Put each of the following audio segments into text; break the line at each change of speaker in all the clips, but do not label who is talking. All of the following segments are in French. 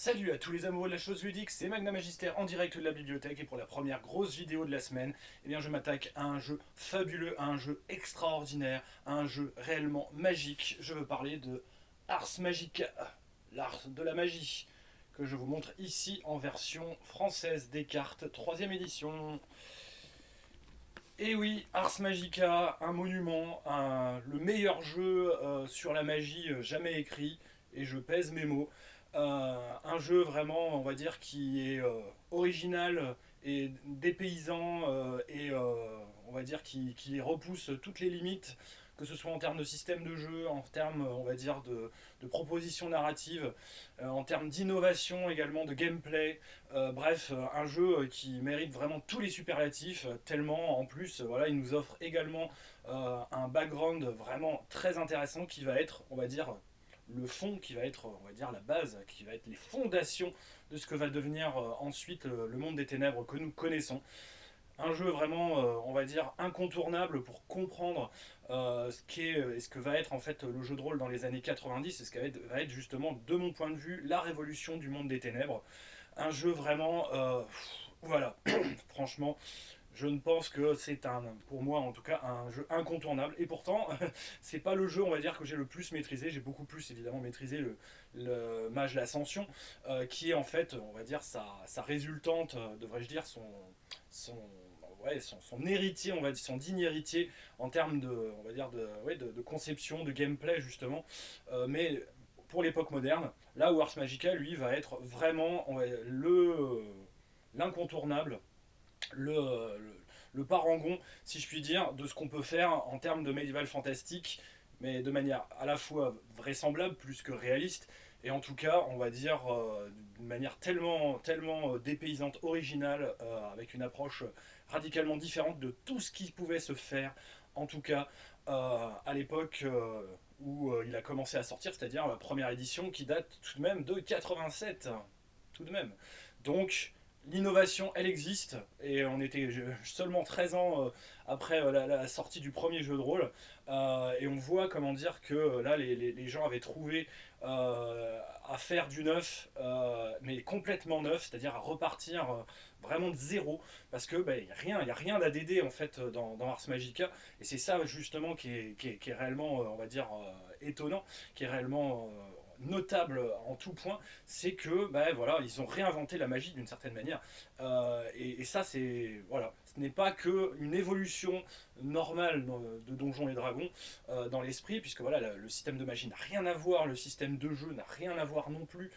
Salut à tous les amoureux de la chose ludique, c'est Magna Magister en direct de la bibliothèque et pour la première grosse vidéo de la semaine, je m'attaque à un jeu fabuleux, à un jeu extraordinaire, à un jeu réellement magique. Je veux parler de Ars Magica, l'art de la magie, que je vous montre ici en version française des cartes, troisième édition. Et oui, Ars Magica, un monument, le meilleur jeu sur la magie jamais écrit, et je pèse mes mots. Un jeu vraiment, on va dire, qui est original et dépaysant, on va dire, qui repousse toutes les limites, que ce soit en termes de système de jeu, en termes, on va dire, de propositions narratives, en termes d'innovation également, de gameplay. Bref, un jeu qui mérite vraiment tous les superlatifs, tellement en plus, voilà, il nous offre également un background vraiment très intéressant qui va être, on va dire, le fond, qui va être, on va dire, la base, qui va être les fondations de ce que va devenir ensuite le monde des ténèbres que nous connaissons. Un jeu vraiment, on va dire, incontournable pour comprendre ce qu'est et ce que va être en fait le jeu de rôle dans les années 90 et ce qui va être justement, de mon point de vue, la révolution du monde des ténèbres. Un jeu vraiment, voilà, franchement, je ne pense que c'est un, pour moi en tout cas, un jeu incontournable. Et pourtant, c'est pas le jeu, on va dire, que j'ai le plus maîtrisé. J'ai beaucoup plus évidemment maîtrisé le Mage l'Ascension, qui est en fait, on va dire, sa résultante, devrais-je dire, son, son héritier, on va dire, son digne héritier en termes de, on va dire, de conception, de gameplay justement. Mais pour l'époque moderne, là où Ars Magica, lui, va être vraiment l'incontournable, le parangon, si je puis dire, de ce qu'on peut faire en termes de médiéval fantastique, mais de manière à la fois vraisemblable plus que réaliste, et en tout cas, on va dire, d'une manière tellement dépaysante, originale, avec une approche radicalement différente de tout ce qui pouvait se faire, en tout cas, à l'époque où il a commencé à sortir, c'est-à-dire la première édition qui date tout de même de 87, tout de même. Donc, l'innovation, elle existe, et on était seulement 13 ans après la sortie du premier jeu de rôle, et on voit, comment dire, que là, les gens avaient trouvé à faire du neuf, mais complètement neuf, c'est-à-dire à repartir vraiment de zéro, parce que il y a rien d'ADD en fait dans Ars Magica, et c'est ça justement qui est réellement, on va dire, étonnant, qui est réellement notable en tout point, c'est que voilà, ils ont réinventé la magie d'une certaine manière. Et ça, c'est voilà, ce n'est pas que une évolution normale de Donjons et Dragons dans l'esprit, puisque voilà, le système de magie n'a rien à voir, le système de jeu n'a rien à voir non plus.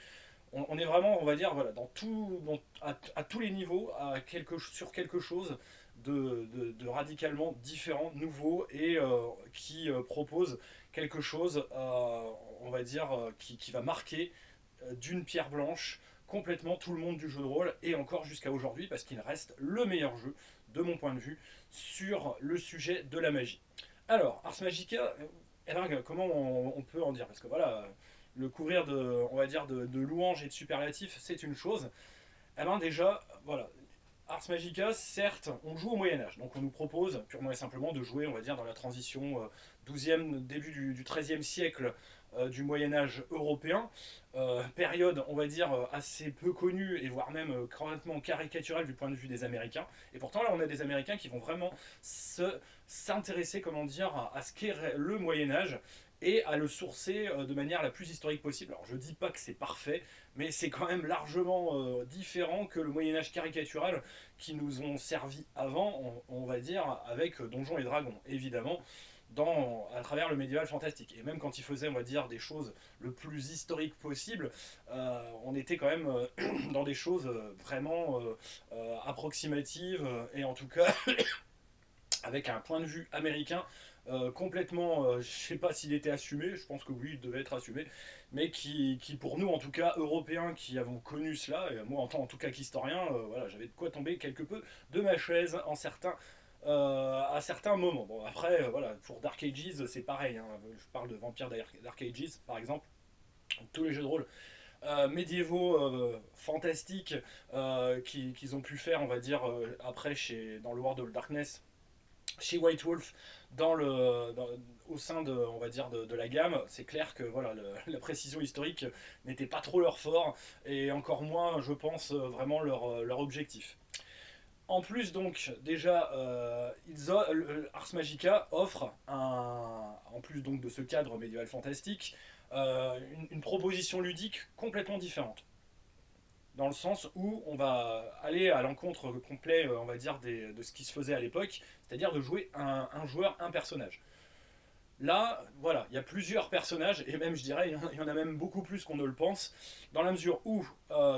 On est vraiment, on va dire, voilà, à tous les niveaux, sur quelque chose de radicalement différent, nouveau, et qui propose quelque chose, on va dire, qui va marquer d'une pierre blanche complètement tout le monde du jeu de rôle, et encore jusqu'à aujourd'hui, parce qu'il reste le meilleur jeu, de mon point de vue, sur le sujet de la magie. Alors, Ars Magica, comment on peut en dire? Parce que voilà, le couvrir de, on va dire, de louanges et de superlatifs, c'est une chose. Eh bien déjà, voilà, Ars Magica, certes, on joue au Moyen-Âge, donc on nous propose purement et simplement de jouer, on va dire, dans la transition 12e, début du 13e siècle du Moyen-Âge européen, période, on va dire, assez peu connue et voire même complètement caricaturale du point de vue des Américains. Et pourtant, là, on a des Américains qui vont vraiment s'intéresser, comment dire, à ce qu'est le Moyen-Âge et à le sourcer de manière la plus historique possible. Alors je dis pas que c'est parfait, mais c'est quand même largement différent que le Moyen-Âge caricatural qui nous ont servi avant, on va dire, avec Donjons et Dragons, évidemment, à travers le médiéval fantastique. Et même quand il faisait, on va dire, des choses le plus historiques possible, on était quand même dans des choses vraiment approximatives, et en tout cas avec un point de vue américain complètement, je ne sais pas s'il était assumé, je pense que oui, il devait être assumé, mais qui pour nous, en tout cas, Européens qui avons connu cela, et moi en tant en tout cas qu'historien, voilà, j'avais de quoi tomber quelque peu de ma chaise à certains moments. Bon, après, voilà, pour Dark Ages, c'est pareil, hein, je parle de Vampire Dark Ages, par exemple, tous les jeux de rôle médiévaux fantastiques qu'ils ont pu faire, on va dire, après dans le World of Darkness, chez White Wolf au sein de, on va dire, de la gamme, c'est clair que voilà, la précision historique n'était pas trop leur fort et encore moins, je pense, vraiment leur objectif. En plus, donc, déjà, Ars Magica offre, en plus donc de ce cadre médiéval fantastique, une proposition ludique complètement différente. Dans le sens où on va aller à l'encontre complet, on va dire, de ce qui se faisait à l'époque, c'est-à-dire de jouer un joueur, un personnage. Là, voilà, il y a plusieurs personnages, et même je dirais, il y en a même beaucoup plus qu'on ne le pense, dans la mesure où,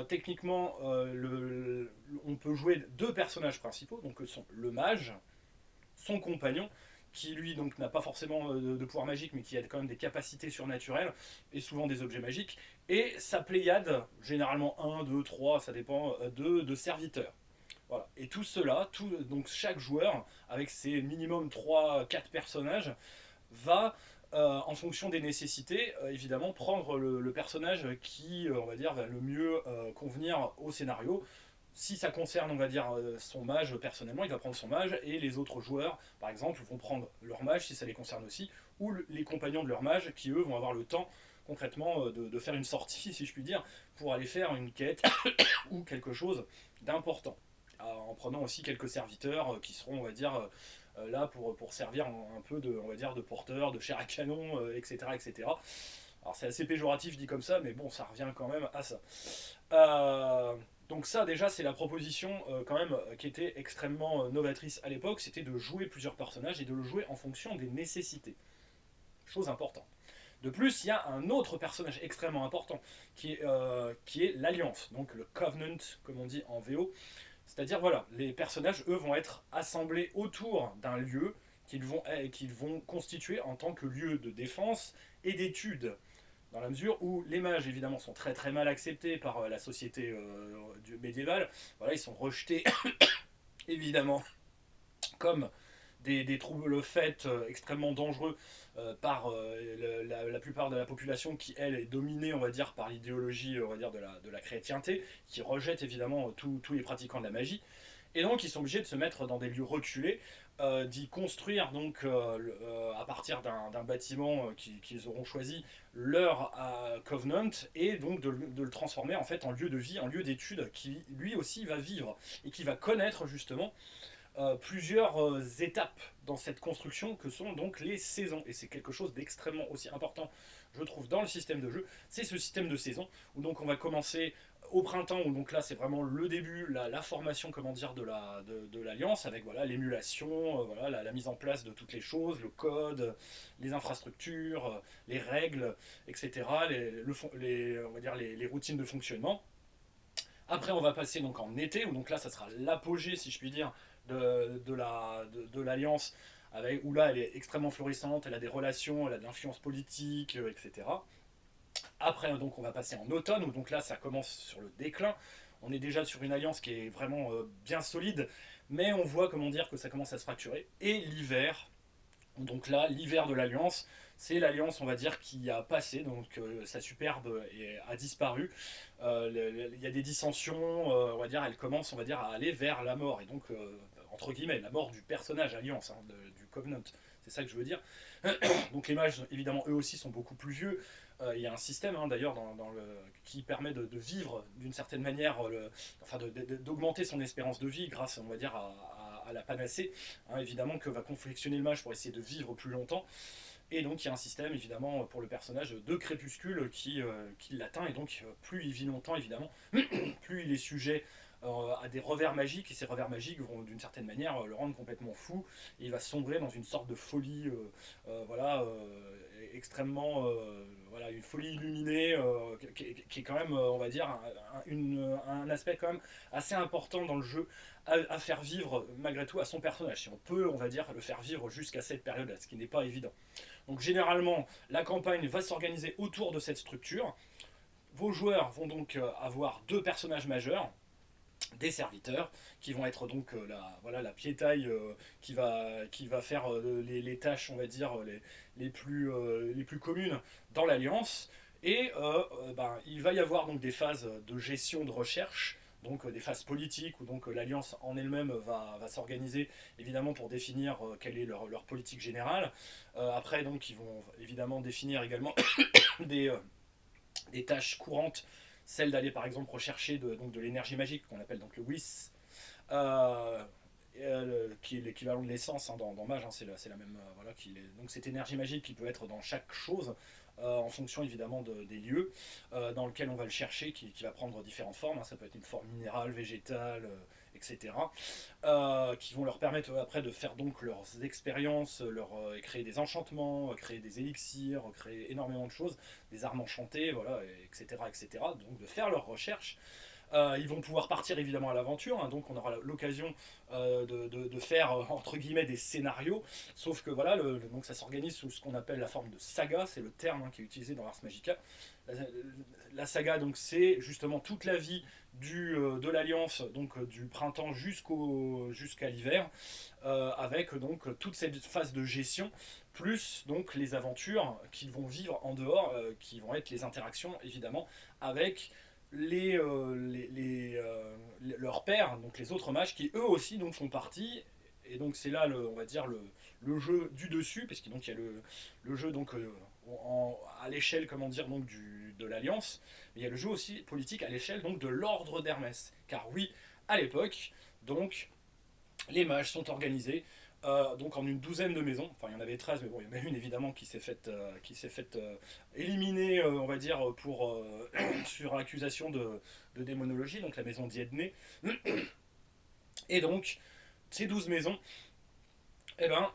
techniquement, on peut jouer deux personnages principaux, donc sont le mage, son compagnon, qui lui donc n'a pas forcément de pouvoir magique, mais qui a quand même des capacités surnaturelles, et souvent des objets magiques, et sa pléiade, généralement un, 2, 3, ça dépend, de serviteurs. Voilà. Et tout cela, donc chaque joueur, avec ses minimum trois, quatre personnages, va, en fonction des nécessités, évidemment, prendre le personnage qui, on va dire, va le mieux convenir au scénario. Si ça concerne, on va dire, son mage personnellement, il va prendre son mage, et les autres joueurs, par exemple, vont prendre leur mage si ça les concerne aussi, ou les compagnons de leur mage qui, eux, vont avoir le temps concrètement de faire une sortie, si je puis dire, pour aller faire une quête ou quelque chose d'important. En prenant aussi quelques serviteurs qui seront, on va dire, là pour servir un peu de, on va dire, de porteur, de chair à canon, etc., etc. Alors c'est assez péjoratif dit comme ça, mais bon, ça revient quand même à ça. Donc ça déjà c'est la proposition quand même qui était extrêmement novatrice à l'époque, c'était de jouer plusieurs personnages et de le jouer en fonction des nécessités. Chose importante. De plus, il y a un autre personnage extrêmement important qui est l'Alliance, donc le Covenant, comme on dit en VO. C'est-à-dire, voilà, les personnages, eux, vont être assemblés autour d'un lieu qu'ils vont constituer en tant que lieu de défense et d'étude. Dans la mesure où les mages, évidemment, sont très très mal acceptés par la société médiévale. Voilà, ils sont rejetés, évidemment, comme des troubles faits extrêmement dangereux par la plupart de la population qui, elle, est dominée, on va dire, par l'idéologie, on va dire, de la chrétienté, qui rejette évidemment tous les pratiquants de la magie. Et donc, ils sont obligés de se mettre dans des lieux reculés, d'y construire, donc, à partir d'un bâtiment qu'ils auront choisi, leur Covenant, et donc de le transformer en fait en lieu de vie, en lieu d'étude, qui lui aussi va vivre, et qui va connaître justement plusieurs étapes dans cette construction que sont donc les saisons. Et c'est quelque chose d'extrêmement aussi important, je trouve, dans le système de jeu. C'est ce système de saison où donc on va commencer au printemps, où donc là c'est vraiment le début, la formation, comment dire, de l'alliance, avec voilà l'émulation, voilà la mise en place de toutes les choses, le code, les infrastructures, les règles, etc., on va dire les routines de fonctionnement. Après, on va passer donc en été, où donc là, ça sera l'apogée, si je puis dire, de l'alliance, où là, elle est extrêmement florissante, elle a des relations, elle a de l'influence politique, etc. Après, donc, on va passer en automne, où donc là, ça commence sur le déclin. On est déjà sur une alliance qui est vraiment bien solide, mais on voit, comment dire, que ça commence à se fracturer. Et l'hiver, donc là, l'hiver de l'Alliance, c'est l'Alliance, on va dire, qui a passé, donc sa superbe a disparu. Il y a des dissensions, on va dire, elle commence, on va dire, à aller vers la mort, et donc, entre guillemets, la mort du personnage Alliance, hein, du Covenant, c'est ça que je veux dire. Donc les mages, évidemment, eux aussi sont beaucoup plus vieux. Il y a un système, hein, d'ailleurs, qui permet de vivre d'une certaine manière, enfin d'augmenter son espérance de vie grâce, on va dire, à la panacée, hein, évidemment, que va confectionner le mage pour essayer de vivre plus longtemps. Et donc il y a un système, évidemment, pour le personnage de crépuscule qui l'atteint, et donc plus il vit longtemps, évidemment, plus il est sujet à des revers magiques, et ces revers magiques vont d'une certaine manière le rendre complètement fou, et il va sombrer dans une sorte de folie, voilà, extrêmement, voilà, une folie illuminée, qui est quand même, on va dire, un aspect quand même assez important dans le jeu, à faire vivre malgré tout à son personnage. Si on peut, on va dire, le faire vivre jusqu'à cette période-là, ce qui n'est pas évident. Donc généralement, la campagne va s'organiser autour de cette structure. Vos joueurs vont donc avoir deux personnages majeurs, des serviteurs, qui vont être donc voilà, la piétaille qui va faire les tâches, on va dire, les plus communes dans l'Alliance. Et ben, il va y avoir donc des phases de gestion de recherche, donc des phases politiques, où donc l'Alliance en elle-même va s'organiser évidemment pour définir quelle est leur politique générale. Après, donc, ils vont évidemment définir également des, des tâches courantes, celle d'aller par exemple rechercher donc, de l'énergie magique, qu'on appelle donc le WIS, euh, qui est l'équivalent de l'essence dans Mage, hein, c'est la même. Voilà, donc cette énergie magique qui peut être dans chaque chose, en fonction évidemment des lieux dans lesquels on va le chercher, qui va prendre différentes formes, hein. Ça peut être une forme minérale, végétale, etc. Qui vont leur permettre après de faire donc leurs expériences, créer des enchantements, créer des élixirs, créer énormément de choses, des armes enchantées, voilà, etc., etc. Donc de faire leurs recherches. Ils vont pouvoir partir évidemment à l'aventure, hein, donc on aura l'occasion de faire entre guillemets des scénarios, sauf que voilà, donc ça s'organise sous ce qu'on appelle la forme de saga, c'est le terme, hein, qui est utilisé dans Ars Magica. La, la saga, donc c'est justement toute la vie de l'Alliance, donc du printemps jusqu'à l'hiver, avec donc toute cette phase de gestion, plus donc les aventures qu'ils vont vivre en dehors, qui vont être les interactions évidemment avec leurs pairs, donc les autres mages, qui eux aussi donc font partie. Et donc c'est là, on va dire, le jeu du dessus, parce qu'il y a le jeu donc, à l'échelle, comment dire, donc, de l'Alliance, mais il y a le jeu aussi politique à l'échelle donc de l'ordre d'Hermès. Car oui, à l'époque, donc, les mages sont organisés donc en une douzaine de maisons. Enfin, il y en avait 13, mais bon, il y en a une évidemment qui s'est faite éliminer, on va dire, sur accusation de démonologie, donc la maison d'Iedné. Et donc, ces 12 maisons, eh ben,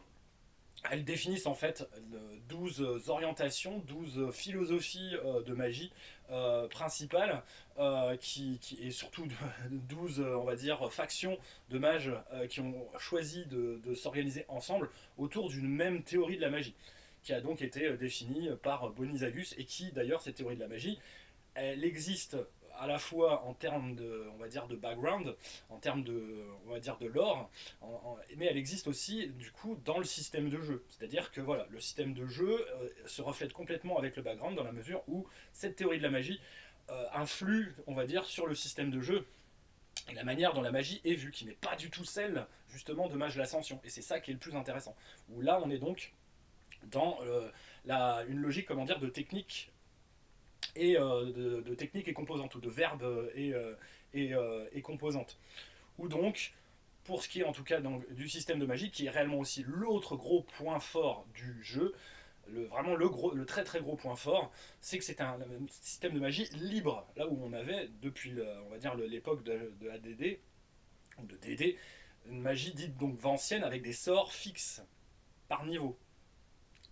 elles définissent en fait 12 orientations, 12 philosophies de magie principales, et surtout 12, on va dire, factions de mages qui ont choisi de s'organiser ensemble autour d'une même théorie de la magie, qui a donc été définie par Bonisagus, et qui d'ailleurs, cette théorie de la magie, elle existe à la fois en termes de, on va dire, de background, en termes de, on va dire, de lore, mais elle existe aussi du coup dans le système de jeu. C'est-à-dire que voilà, le système de jeu se reflète complètement avec le background, dans la mesure où cette théorie de la magie influe, on va dire, sur le système de jeu et la manière dont la magie est vue, qui n'est pas du tout celle justement de Mage l'Ascension. Et c'est ça qui est le plus intéressant. Où là, on est donc dans une logique, comment dire, de technique et de techniques et composantes, ou de verbes et composantes. Ou donc, pour ce qui est en tout cas du système de magie, qui est réellement aussi l'autre gros point fort du jeu, vraiment le très très gros point fort, c'est que c'est un système de magie libre, là où on avait depuis on va dire l'époque de ADD ou de DD, une magie dite donc ancienne, avec des sorts fixes par niveau.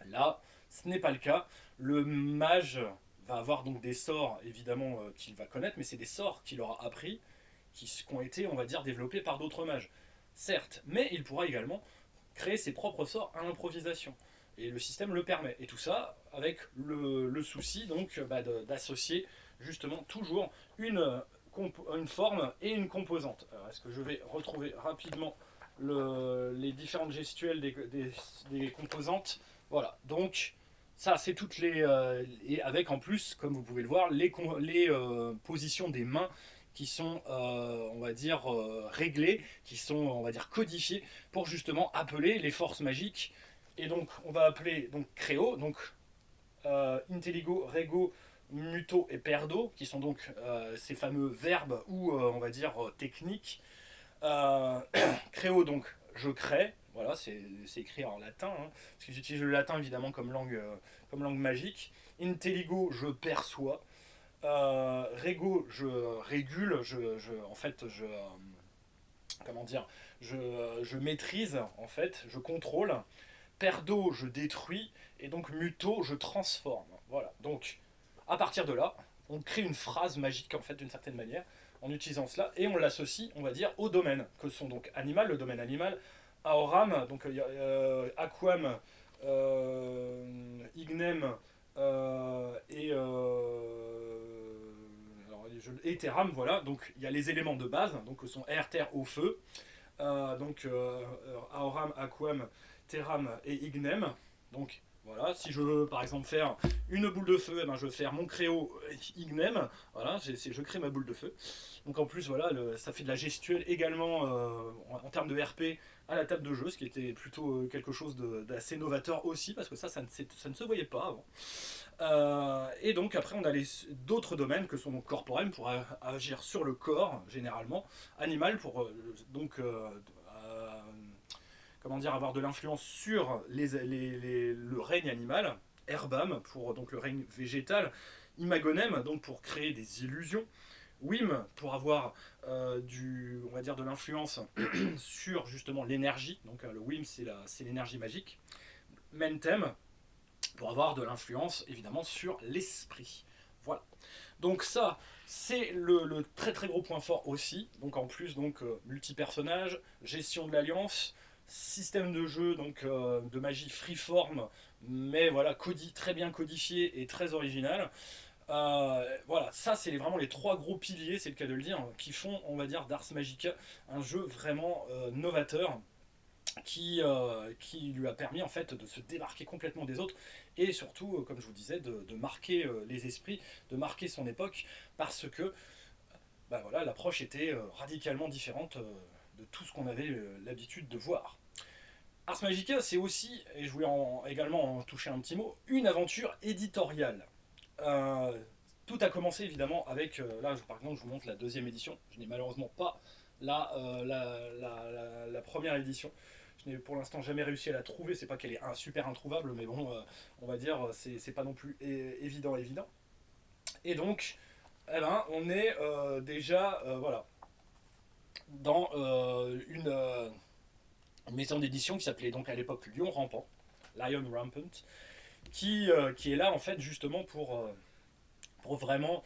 Là, ce n'est pas le cas. Le mage va avoir donc des sorts évidemment qu'il va connaître, mais c'est des sorts qu'il aura appris, qui ont été, on va dire, développés par d'autres mages. Certes, mais il pourra également créer ses propres sorts à l'improvisation. Et le système le permet. Et tout ça avec le souci donc d'associer justement toujours une forme et une composante. Alors, est-ce que je vais retrouver rapidement les différentes gestuelles des composantes? Voilà, donc ça c'est toutes et avec en plus, comme vous pouvez le voir, les positions des mains qui sont, on va dire, réglées, qui sont, on va dire, codifiées pour justement appeler les forces magiques. Et donc on va appeler donc Créo, donc Intelligo, Rego, Muto et Perdo, qui sont donc ces fameux verbes ou, on va dire, techniques. Euh, Créo, donc je crée, voilà, c'est écrit en latin, hein, parce que j'utilise le latin évidemment comme langue magique. Intelligo, je perçois. Rego, je régule, en fait, comment dire, je maîtrise, en fait, je contrôle. Perdo, je détruis. Et donc muto, je transforme. Voilà, donc à partir de là, on crée une phrase magique, en fait, d'une certaine manière, en utilisant cela, et on l'associe, on va dire, au domaine, que sont donc animal, le domaine animal, aoram, donc aquam, ignem, et terram, voilà, donc il y a les éléments de base, donc que sont air, terre, eau, feu, donc aoram, aquam, terram et ignem, donc Voilà, si je veux par exemple faire une boule de feu, eh ben, je vais faire mon créo Ignem. Voilà, je crée ma boule de feu. Donc en plus, voilà, ça fait de la gestuelle également en termes de RP à la table de jeu, ce qui était plutôt quelque chose d'assez novateur aussi, parce que ça ne se voyait pas avant. Et donc après, on a d'autres domaines que sont donc corporels pour agir sur le corps, généralement, animal pour comment dire, avoir de l'influence sur le règne animal, Herbam pour donc le règne végétal, Imagonem donc pour créer des illusions, Wim pour avoir on va dire de l'influence sur justement l'énergie, donc le Wim c'est l'énergie magique, Mentem pour avoir de l'influence évidemment sur l'esprit. Voilà. Donc ça, c'est le très très gros point fort aussi. Donc en plus, donc multi-personnage, gestion de l'alliance, système de jeu donc de magie freeform, mais voilà, très bien codifié et très original. Voilà, ça c'est vraiment les trois gros piliers, c'est le cas de le dire, qui font, on va dire, d'Ars Magica un jeu vraiment novateur qui lui a permis en fait de se démarquer complètement des autres et surtout, comme je vous disais, de marquer les esprits, de marquer son époque parce que bah voilà, l'approche était radicalement différente de tout ce qu'on avait l'habitude de voir. Ars Magica, c'est aussi, et je voulais également en toucher un petit mot, une aventure éditoriale. Euh, Tout a commencé évidemment avec, là par exemple je vous montre la deuxième édition, je n'ai malheureusement pas la première édition, je n'ai pour l'instant jamais réussi à la trouver, c'est pas qu'elle est super introuvable, mais bon, on va dire, c'est pas non plus évident. Et donc, eh ben, on est déjà, voilà, dans une maison d'édition qui s'appelait donc à l'époque Lion Rampant, Lion Rampant, qui est là en fait justement pour vraiment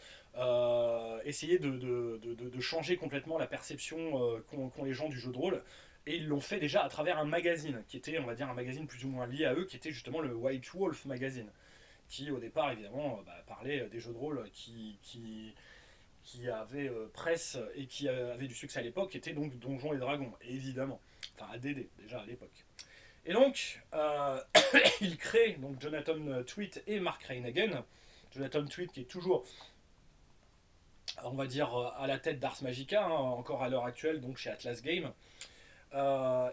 essayer de changer complètement la perception qu'ont les gens du jeu de rôle. Et ils l'ont fait déjà à travers un magazine, qui était, on va dire, un magazine plus ou moins lié à eux, qui était justement le White Wolf Magazine, qui au départ, évidemment, parlait des jeux de rôle qui avaient presse et qui avaient du succès à l'époque, qui étaient donc Donjons et Dragons, évidemment. Enfin, ADD, déjà à l'époque. Et donc, il crée donc Jonathan Tweet et Mark Reinagen. Jonathan Tweet qui est toujours, on va dire, à la tête d'Ars Magica, hein, encore à l'heure actuelle, donc chez Atlas Game.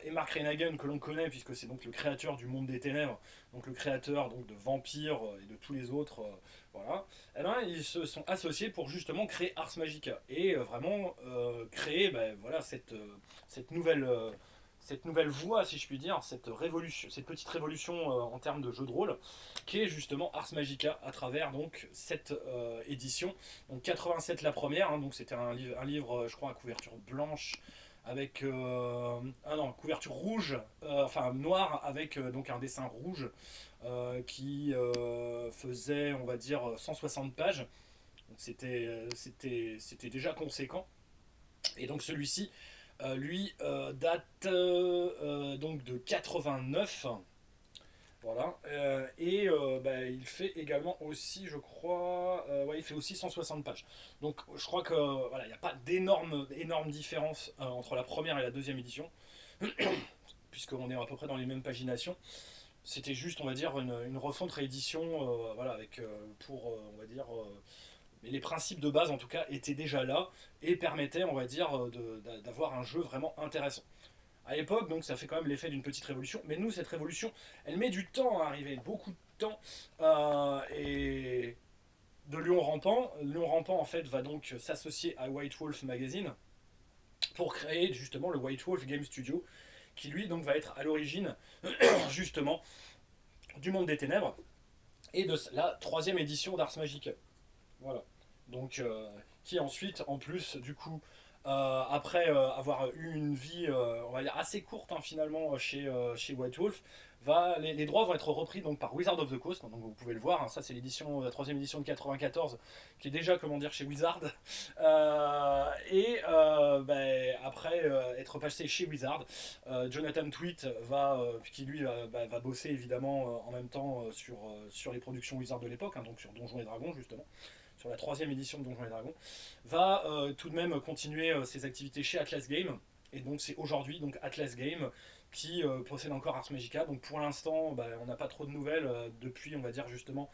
Et Mark Reinagen que l'on connaît puisque c'est donc le créateur du Monde des Ténèbres, donc le créateur donc de Vampire et de tous les autres, voilà. Et ben, ils se sont associés pour justement créer Ars Magica et vraiment créer voilà, cette nouvelle voie, si je puis dire, cette petite révolution en termes de jeu de rôle, qui est justement Ars Magica à travers donc cette édition. Donc 87 la première, hein, donc c'était un livre, je crois, à couverture blanche avec couverture rouge, enfin noire avec donc un dessin rouge qui faisait, on va dire, 160 pages. Donc c'était déjà conséquent. Et donc celui-ci, lui, date donc de 89. Voilà. Il fait également aussi, je crois, ouais, il fait aussi 160 pages. Donc je crois que voilà, il n'y a pas d'énorme différence entre la première et la deuxième édition, puisqu'on est à peu près dans les mêmes paginations. C'était juste, on va dire, une refonte réédition, voilà, avec on va dire, mais les principes de base en tout cas étaient déjà là et permettaient, on va dire, d'avoir un jeu vraiment intéressant. À l'époque, donc ça fait quand même l'effet d'une petite révolution. Mais nous, cette révolution, elle met du temps à arriver, beaucoup de temps. Et de Lion Rampant, Lion Rampant en fait va donc s'associer à White Wolf Magazine pour créer justement le White Wolf Game Studio, qui lui donc va être à l'origine justement du Monde des Ténèbres et de la troisième édition d'Ars Magica. Voilà. Donc qui ensuite, en plus du coup, après avoir eu une vie, on va dire, assez courte hein, finalement chez White Wolf, les droits vont être repris donc, par Wizard of the Coast, donc vous pouvez le voir, hein, ça c'est la troisième édition de 94, qui est déjà, comment dire, chez Wizard, après être passé chez Wizard, Jonathan Tweet qui lui va bosser évidemment en même temps sur les productions Wizard de l'époque, hein, donc sur Donjons et Dragons justement, sur la troisième édition de Donjons et Dragons, va tout de même continuer ses activités chez Atlas Game, Et donc c'est aujourd'hui donc Atlas Game qui possède encore Ars Magica. Donc pour l'instant, bah, on n'a pas trop de nouvelles depuis, on va dire justement,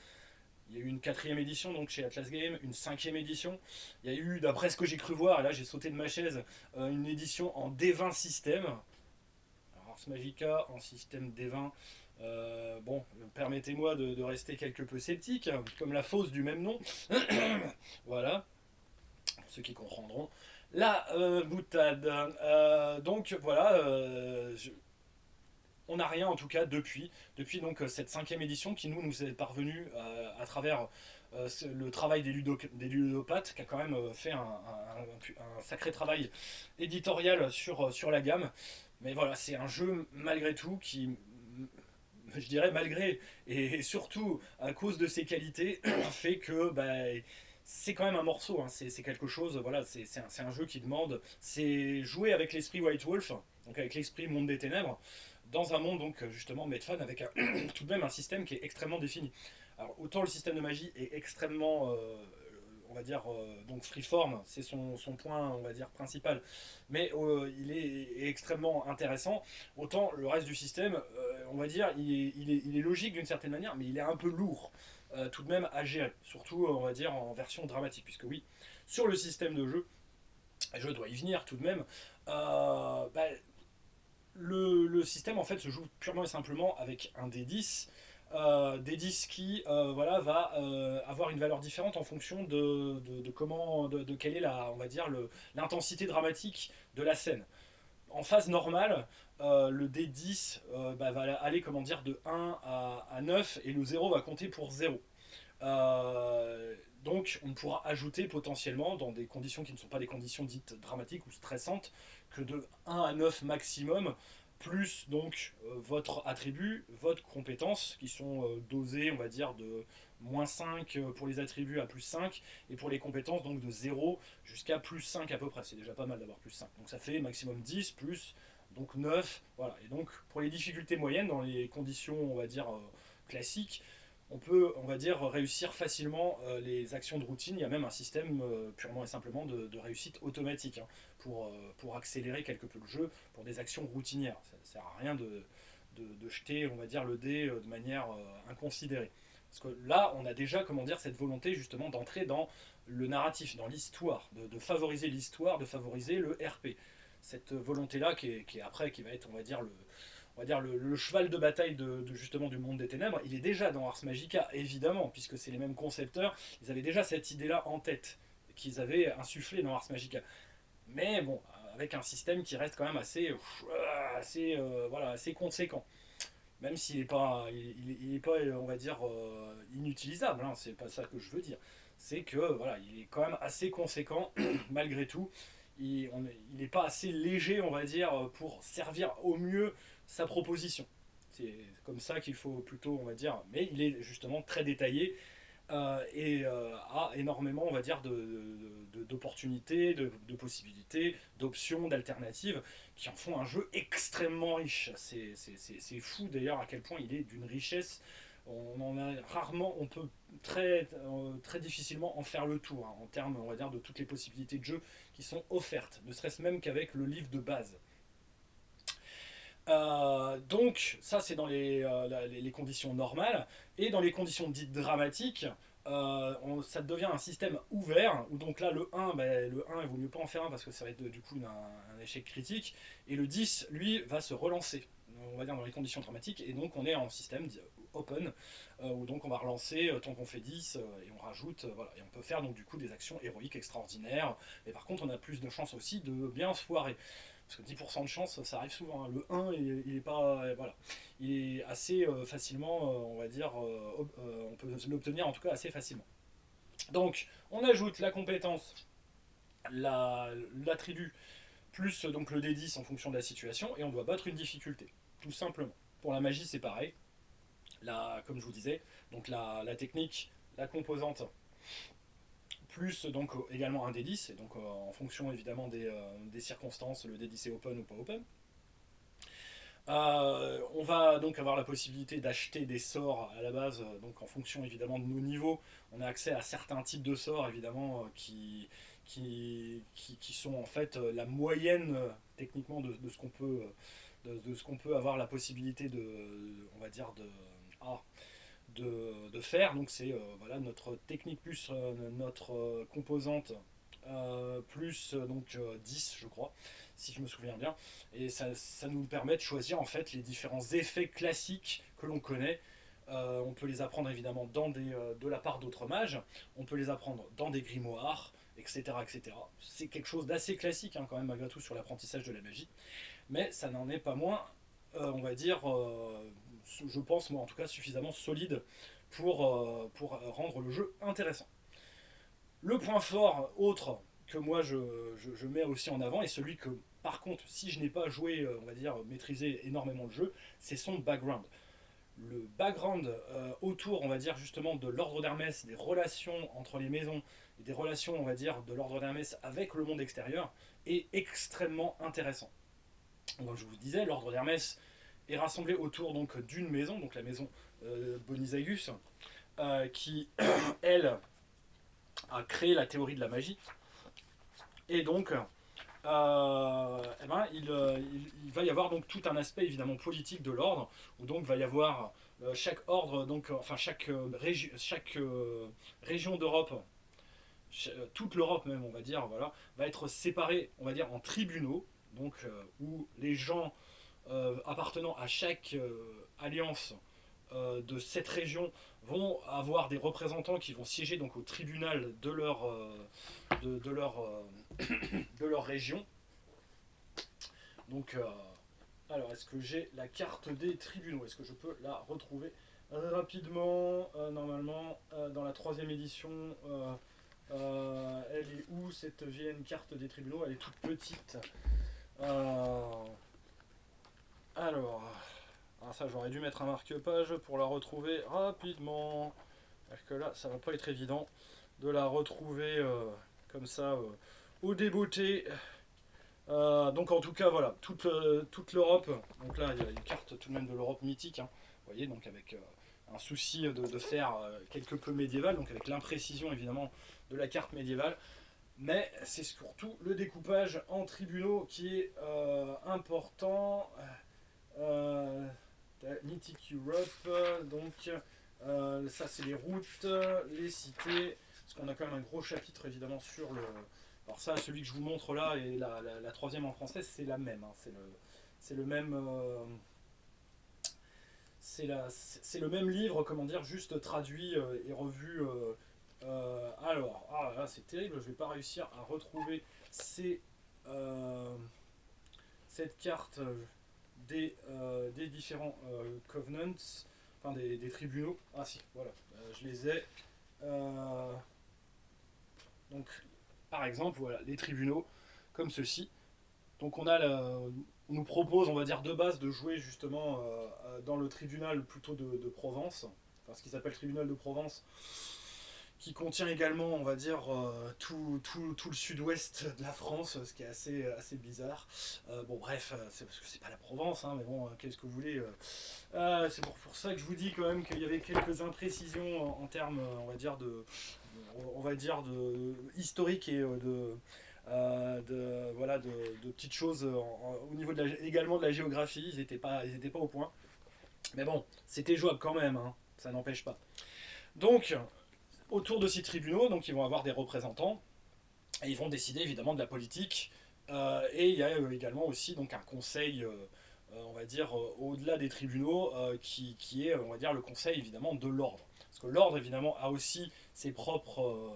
il y a eu une quatrième édition donc chez Atlas Game, une cinquième édition. Il y a eu, d'après ce que j'ai cru voir, et là j'ai sauté de ma chaise, une édition en D20 système. Alors, Ars Magica en système D20. Bon, permettez-moi de rester quelque peu sceptique, comme la fosse du même nom. Voilà, ceux qui comprendront. La boutade. Donc voilà, on n'a rien en tout cas depuis donc cette cinquième édition qui nous est parvenue à travers le travail des ludopathes qui a quand même fait un sacré travail éditorial sur la gamme. Mais voilà, c'est un jeu malgré tout qui, je dirais malgré et surtout à cause de ses qualités, fait que bah, c'est quand même un morceau, hein. C'est quelque chose, voilà, c'est un jeu qui demande, c'est jouer avec l'esprit White Wolf, donc avec l'esprit Monde des Ténèbres, dans un monde donc justement Medfan avec tout de même un système qui est extrêmement défini. Alors autant le système de magie est extrêmement, on va dire, donc freeform, c'est son point, on va dire, principal, mais il est extrêmement intéressant, autant le reste du système, on va dire, il est logique d'une certaine manière, mais il est un peu lourd tout de même à gérer, surtout on va dire en version dramatique, puisque oui, sur le système de jeu, je dois y venir tout de même, bah, le système en fait se joue purement et simplement avec un D10. D10 qui voilà, va avoir une valeur différente en fonction de comment, de quelle est la, on va dire, l'intensité dramatique de la scène. En phase normale, le D10 bah, va aller comment dire, de 1 à 9 et le 0 va compter pour 0. Donc on pourra ajouter potentiellement, dans des conditions qui ne sont pas des conditions dites dramatiques ou stressantes, que de 1 à 9 maximum, plus donc votre attribut, votre compétence, qui sont dosées, on va dire, de moins 5 pour les attributs à plus 5, et pour les compétences donc de 0 jusqu'à plus 5 à peu près. C'est déjà pas mal d'avoir plus 5. Donc ça fait maximum 10 plus donc 9. Voilà. Et donc pour les difficultés moyennes, dans les conditions, on va dire, classiques, on peut, on va dire, réussir facilement les actions de routine. Il y a même un système purement et simplement de réussite automatique, hein, pour accélérer quelque peu le jeu pour des actions routinières. Ça ne sert à rien de jeter, on va dire, le dé de manière inconsidérée. Parce que là, on a déjà, comment dire, cette volonté justement d'entrer dans le narratif, dans l'histoire, de favoriser l'histoire, de favoriser le RP. Cette volonté-là qui est après, qui va être, on va dire le cheval de bataille justement du monde des ténèbres, il est déjà dans Ars Magica, évidemment, puisque c'est les mêmes concepteurs, ils avaient déjà cette idée-là en tête, qu'ils avaient insufflé dans Ars Magica. Mais bon, avec un système qui reste quand même voilà, assez conséquent. Même s'il n'est pas, il est pas, on va dire, inutilisable, hein, c'est pas ça que je veux dire. C'est que voilà, il est quand même assez conséquent malgré tout. Il n'est pas assez léger, on va dire, pour servir au mieux sa proposition. C'est comme ça qu'il faut plutôt, on va dire. Mais il est justement très détaillé et a énormément, on va dire, d'opportunités, de possibilités, d'options, d'alternatives qui en font un jeu extrêmement riche. C'est fou d'ailleurs à quel point il est d'une richesse. On en a rarement, on peut très difficilement en faire le tour, hein, en termes, on va dire, de toutes les possibilités de jeu qui sont offertes, ne serait-ce même qu'avec le livre de base. Donc ça c'est dans les conditions normales, et dans les conditions dites dramatiques, ça devient un système ouvert où donc là le 1, le 1 il vaut mieux pas en faire un parce que ça va être du coup un échec critique, et le 10 lui va se relancer, on va dire dans les conditions dramatiques, et donc on est en système open où donc on va relancer tant qu'on fait 10 et on rajoute, voilà, et on peut faire donc du coup des actions héroïques extraordinaires, mais par contre on a plus de chances aussi de bien se foirer. Parce que 10% de chance, ça arrive souvent, hein. Le 1, il est pas. Voilà. Il est assez facilement, on va dire, on peut l'obtenir en tout cas assez facilement. Donc, on ajoute la compétence, l'attribut, plus donc le D10 en fonction de la situation, et on doit battre une difficulté, tout simplement. Pour la magie, c'est pareil. Comme je vous disais, donc la technique, la composante, plus donc également un D10, et donc en fonction évidemment des circonstances, le D10 est open ou pas open. On va donc avoir la possibilité d'acheter des sorts à la base, donc en fonction évidemment de nos niveaux, on a accès à certains types de sorts évidemment qui sont en fait la moyenne techniquement de ce qu'on peut de ce qu'on peut avoir la possibilité on va dire ah, de faire. Donc c'est voilà, notre technique plus notre composante plus donc 10 je crois, si je me souviens bien. Et ça nous permet de choisir en fait les différents effets classiques que l'on connaît. On peut les apprendre évidemment de la part d'autres mages, on peut les apprendre dans des grimoires, etc. etc. C'est quelque chose d'assez classique hein, quand même malgré tout sur l'apprentissage de la magie, mais ça n'en est pas moins, on va dire, je pense moi en tout cas suffisamment solide pour rendre le jeu intéressant. Le point fort autre que moi je mets aussi en avant, et celui que par contre si je n'ai pas joué, on va dire maîtrisé énormément le jeu, c'est son background. Le background autour, on va dire justement de l'ordre d'Hermès, des relations entre les maisons, et des relations, on va dire, de l'ordre d'Hermès avec le monde extérieur, est extrêmement intéressant. Comme je vous disais, l'ordre d'Hermès est rassemblé autour donc d'une maison, donc la maison Bonisagus, qui elle a créé la théorie de la magie. Et donc, il va y avoir donc tout un aspect évidemment politique de l'ordre, où donc va y avoir chaque ordre, donc, enfin chaque région d'Europe, toute l'Europe même on va dire, voilà, va être séparée on va dire en tribunaux, donc où les gens appartenant à chaque alliance de cette région vont avoir des représentants qui vont siéger donc au tribunal de leur, de leur région. Donc, alors est-ce que j'ai la carte des tribunaux? Est-ce que je peux la retrouver rapidement? Normalement, dans la 3e édition, elle est où cette vieille carte des tribunaux? Elle est toute petite. Alors, ça j'aurais dû mettre un marque-page pour la retrouver rapidement. Parce que là, ça va pas être évident de la retrouver comme ça au débeauté. Donc en tout cas voilà, toute l'Europe, donc là il y a une carte tout de même de l'Europe mythique, hein, vous voyez, donc avec un souci de faire quelque peu médiéval, donc avec l'imprécision évidemment de la carte médiévale, mais c'est surtout le découpage en tribunaux qui est important. Mythic Europe, donc ça c'est les routes, les cités, parce qu'on a quand même un gros chapitre évidemment sur le... Alors ça, celui que je vous montre là, et la 3e en français, c'est la même, hein, c'est le même... c'est le même livre, comment dire, juste traduit et revu. Alors, ah là, c'est terrible, je vais pas réussir à retrouver cette carte des différents covenants, enfin des tribunaux. Ah si, voilà, je les ai. Donc, par exemple, voilà, les tribunaux comme ceci. Donc on nous propose, on va dire de base, de jouer justement dans le tribunal plutôt de Provence, enfin ce qui s'appelle tribunal de Provence, qui contient également, on va dire, tout le sud-ouest de la France, ce qui est assez bizarre. Bon bref, c'est parce que c'est pas la Provence, hein, mais bon, qu'est-ce que vous voulez. C'est pour ça que je vous dis quand même qu'il y avait quelques imprécisions en termes, on va dire, de historique et voilà, de petites choses au niveau également de la géographie. Ils n'étaient pas au point. Mais bon, c'était jouable quand même, hein, ça n'empêche pas. Donc, autour de ces tribunaux, donc, ils vont avoir des représentants et ils vont décider évidemment de la politique. Et il y a également aussi donc, un conseil, on va dire, au-delà des tribunaux, qui est, on va dire, le conseil évidemment de l'ordre. Parce que l'ordre évidemment a aussi ses propres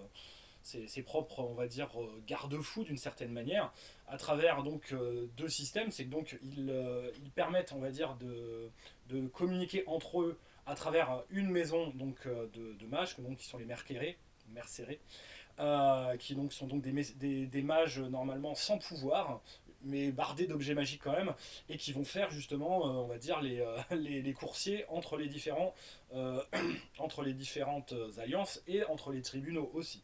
on va dire, garde-fous d'une certaine manière, à travers donc deux systèmes. C'est que donc ils permettent, on va dire, de communiquer entre eux à travers une maison donc de mages, donc qui sont les mercérés, qui donc sont donc des mages normalement sans pouvoir, mais bardés d'objets magiques quand même, et qui vont faire justement, on va dire, les coursiers entre les entre les différentes alliances et entre les tribunaux aussi.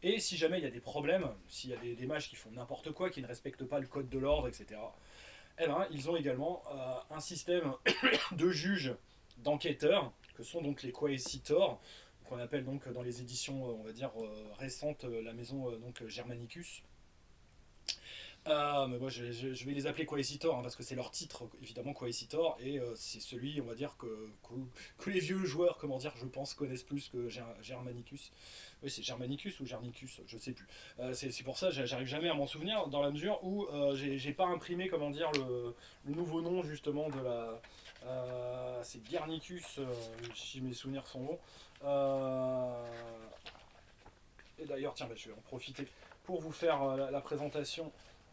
Et si jamais il y a des problèmes, s'il y a des mages qui font n'importe quoi, qui ne respectent pas le code de l'ordre, etc., eh ben, ils ont également un système de juges, d'enquêteurs, que sont donc les quaesitors, qu'on appelle donc dans les éditions, on va dire, récentes, la maison donc Germanicus. Mais moi je vais les appeler Quaesitor hein, parce que c'est leur titre évidemment Quaesitor et c'est celui on va dire que les vieux joueurs comment dire je pense connaissent plus que Germanicus. Oui c'est Germanicus ou Gernicus je sais plus. C'est pour ça j'arrive jamais à m'en souvenir dans la mesure où j'ai pas imprimé comment dire le nouveau nom justement de la c'est Guernicus si mes souvenirs sont bons. Et d'ailleurs tiens bah, je vais en profiter pour vous faire la présentation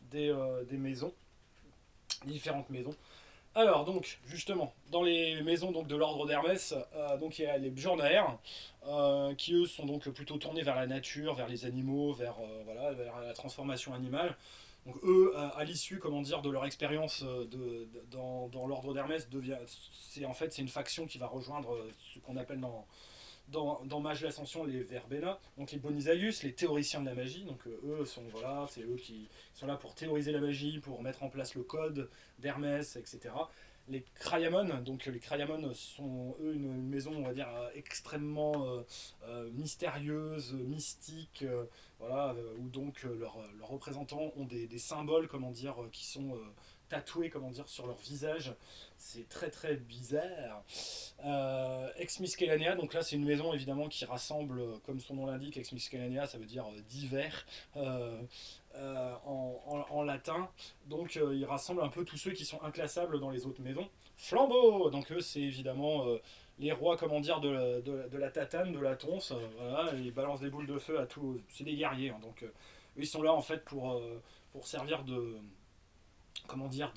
des maisons, différentes maisons. Alors donc justement dans les maisons donc de l'ordre d'Hermès, donc il y a les Bjornaer qui eux sont donc plutôt tournés vers la nature, vers les animaux, vers voilà vers la transformation animale. Donc eux à l'issue comment dire de leur expérience dans l'ordre d'Hermès c'est en fait c'est une faction qui va rejoindre ce qu'on appelle dans Mage l'Ascension les Verbena, donc les Bonizaius, les théoriciens de la magie, donc eux sont voilà, c'est eux qui sont là pour théoriser la magie, pour mettre en place le code d'Hermès, etc. Les Crayamon, donc les Crayamon sont eux une maison on va dire extrêmement mystérieuse, mystique, voilà, où donc leurs représentants ont des symboles comment dire qui sont tatoués comment dire sur leur visage, c'est très très bizarre. Ex Miscellanea, donc là c'est une maison évidemment qui rassemble, comme son nom l'indique, Ex Miscellanea ça veut dire divers en latin, donc il rassemble un peu tous ceux qui sont inclassables dans les autres maisons. Flambeau, donc eux c'est évidemment les rois comment dire de la tatane, de la tonce, voilà, ils balancent des boules de feu à tout, c'est des guerriers, hein, donc eux, ils sont là en fait pour servir de comment dire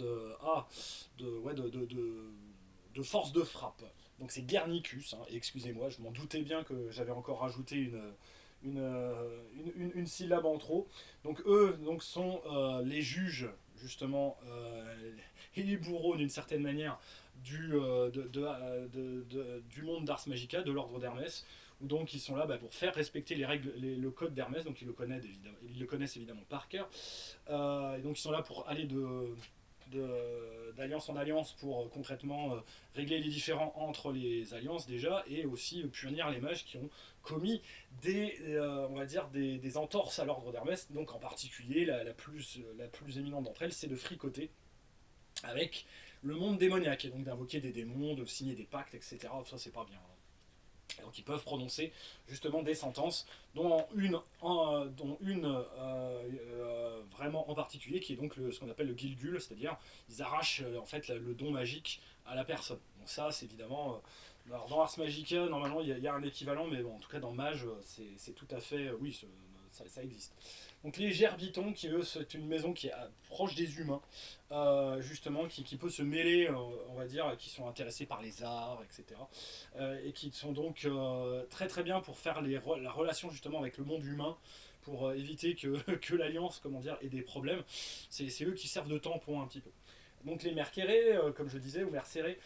ouais, de force de frappe. Donc c'est Guernicus, hein, excusez-moi, je m'en doutais bien que j'avais encore rajouté une syllabe en trop. Donc eux donc, sont les juges, justement, et les bourreaux d'une certaine manière du monde d'Ars Magica, de l'ordre d'Hermès, où donc ils sont là bah, pour faire respecter les règles, le code d'Hermès, donc ils le connaissent évidemment par cœur. Et donc ils sont là pour aller d'alliance en alliance pour concrètement régler les différends entre les alliances déjà et aussi punir les mages qui ont commis on va dire des entorses à l'ordre d'Hermès. Donc en particulier la plus éminente d'entre elles c'est de fricoter avec le monde démoniaque et donc d'invoquer des démons, de signer des pactes, etc. Ça c'est pas bien. Donc ils peuvent prononcer justement des sentences, dont une vraiment en particulier, qui est donc ce qu'on appelle le Gilgul, c'est-à-dire ils arrachent en fait le don magique à la personne. Donc ça c'est évidemment... alors dans Ars Magica, normalement il y a un équivalent, mais bon, en tout cas dans Mage, c'est tout à fait... oui, ça existe. Donc les Gerbitons, qui eux, c'est une maison qui est proche des humains, justement, qui peut se mêler, on va dire, qui sont intéressés par les arts, etc. Et qui sont donc très très bien pour faire la relation justement avec le monde humain, pour éviter que l'Alliance, comment dire, ait des problèmes. C'est eux qui servent de tampon un petit peu. Donc les Mercérés, comme je disais, ou Mercérés,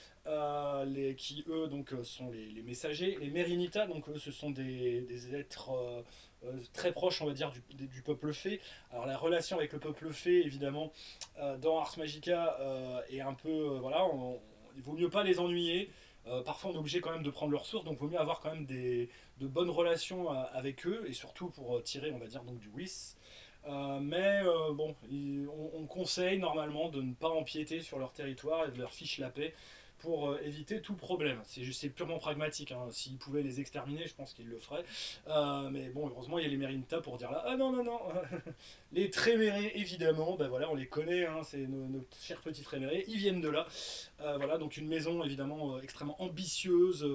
qui eux donc sont les messagers. Les Mérinitas, donc eux ce sont des êtres très proches, on va dire, du peuple fée. Alors la relation avec le peuple fée, évidemment, dans Ars Magica est un peu, voilà, il vaut mieux pas les ennuyer. Parfois on est obligé quand même de prendre leurs sources, donc il vaut mieux avoir quand même de bonnes relations avec eux, et surtout pour tirer, on va dire, donc du WIS. Mais bon, on conseille normalement de ne pas empiéter sur leur territoire et de leur fiche la paix pour éviter tout problème. C'est purement pragmatique. Hein. S'ils pouvaient les exterminer, je pense qu'ils le feraient. Mais bon, heureusement, il y a les Merinta pour dire là, ah non, non, non. Les Trémérés, évidemment, ben voilà, on les connaît, hein, c'est nos chers petits Trémérés, ils viennent de là. Voilà, donc une maison évidemment extrêmement ambitieuse,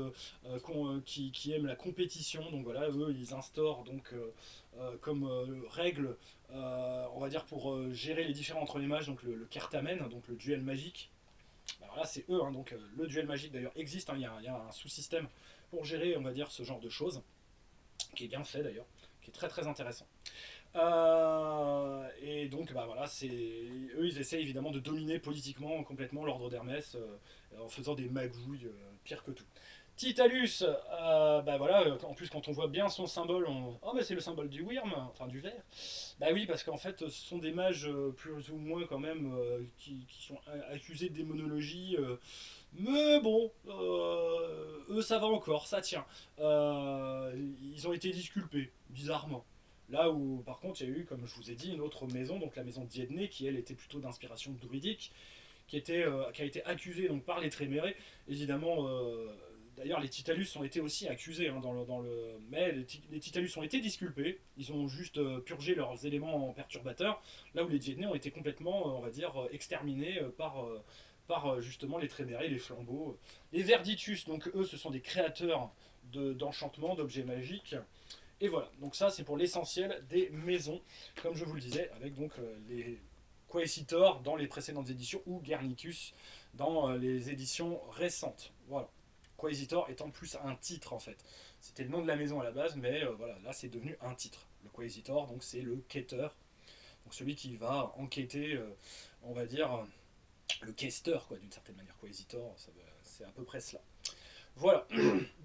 qui aime la compétition. Donc voilà, eux, ils instaurent donc comme règle, on va dire, pour gérer les différends entre les mages, donc le Kertamen, donc le duel magique. Alors là, c'est eux, hein, donc le duel magique d'ailleurs existe, hein, il y a un sous-système pour gérer, on va dire, ce genre de choses, qui est bien fait d'ailleurs, qui est très très intéressant. Et donc, bah voilà, eux, ils essaient évidemment de dominer politiquement complètement l'ordre d'Hermès en faisant des magouilles pire que tout. Titalus, bah voilà, en plus quand on voit bien son symbole, oh bah c'est le symbole du Wyrm, enfin du ver. Bah oui, parce qu'en fait ce sont des mages plus ou moins quand même qui sont accusés de démonologie. Mais bon, eux ça va encore, ça tient. Ils ont été disculpés, bizarrement. Là où par contre il y a eu, comme je vous ai dit, une autre maison, donc la maison Diedné, qui elle était plutôt d'inspiration druidique, qui a été accusée donc, par les Trémérés. Évidemment, d'ailleurs, les Titalus ont été aussi accusés mais les Titalus ont été disculpés. Ils ont juste purgé leurs éléments perturbateurs. Là où les Diednés ont été complètement, on va dire, exterminés par justement les Trémérés, les flambeaux. Les Verditus, donc eux, ce sont des créateurs d'enchantements, d'objets magiques. Et voilà, donc ça c'est pour l'essentiel des maisons, comme je vous le disais, avec donc les Quaesitor dans les précédentes éditions ou Guernicus dans les éditions récentes. Voilà. Quaesitor étant plus un titre en fait. C'était le nom de la maison à la base, mais voilà, là c'est devenu un titre. Le Quaesitor, donc c'est le quêteur, donc celui qui va enquêter, on va dire, le questeur quoi, d'une certaine manière. Quaesitor, c'est à peu près cela. Voilà.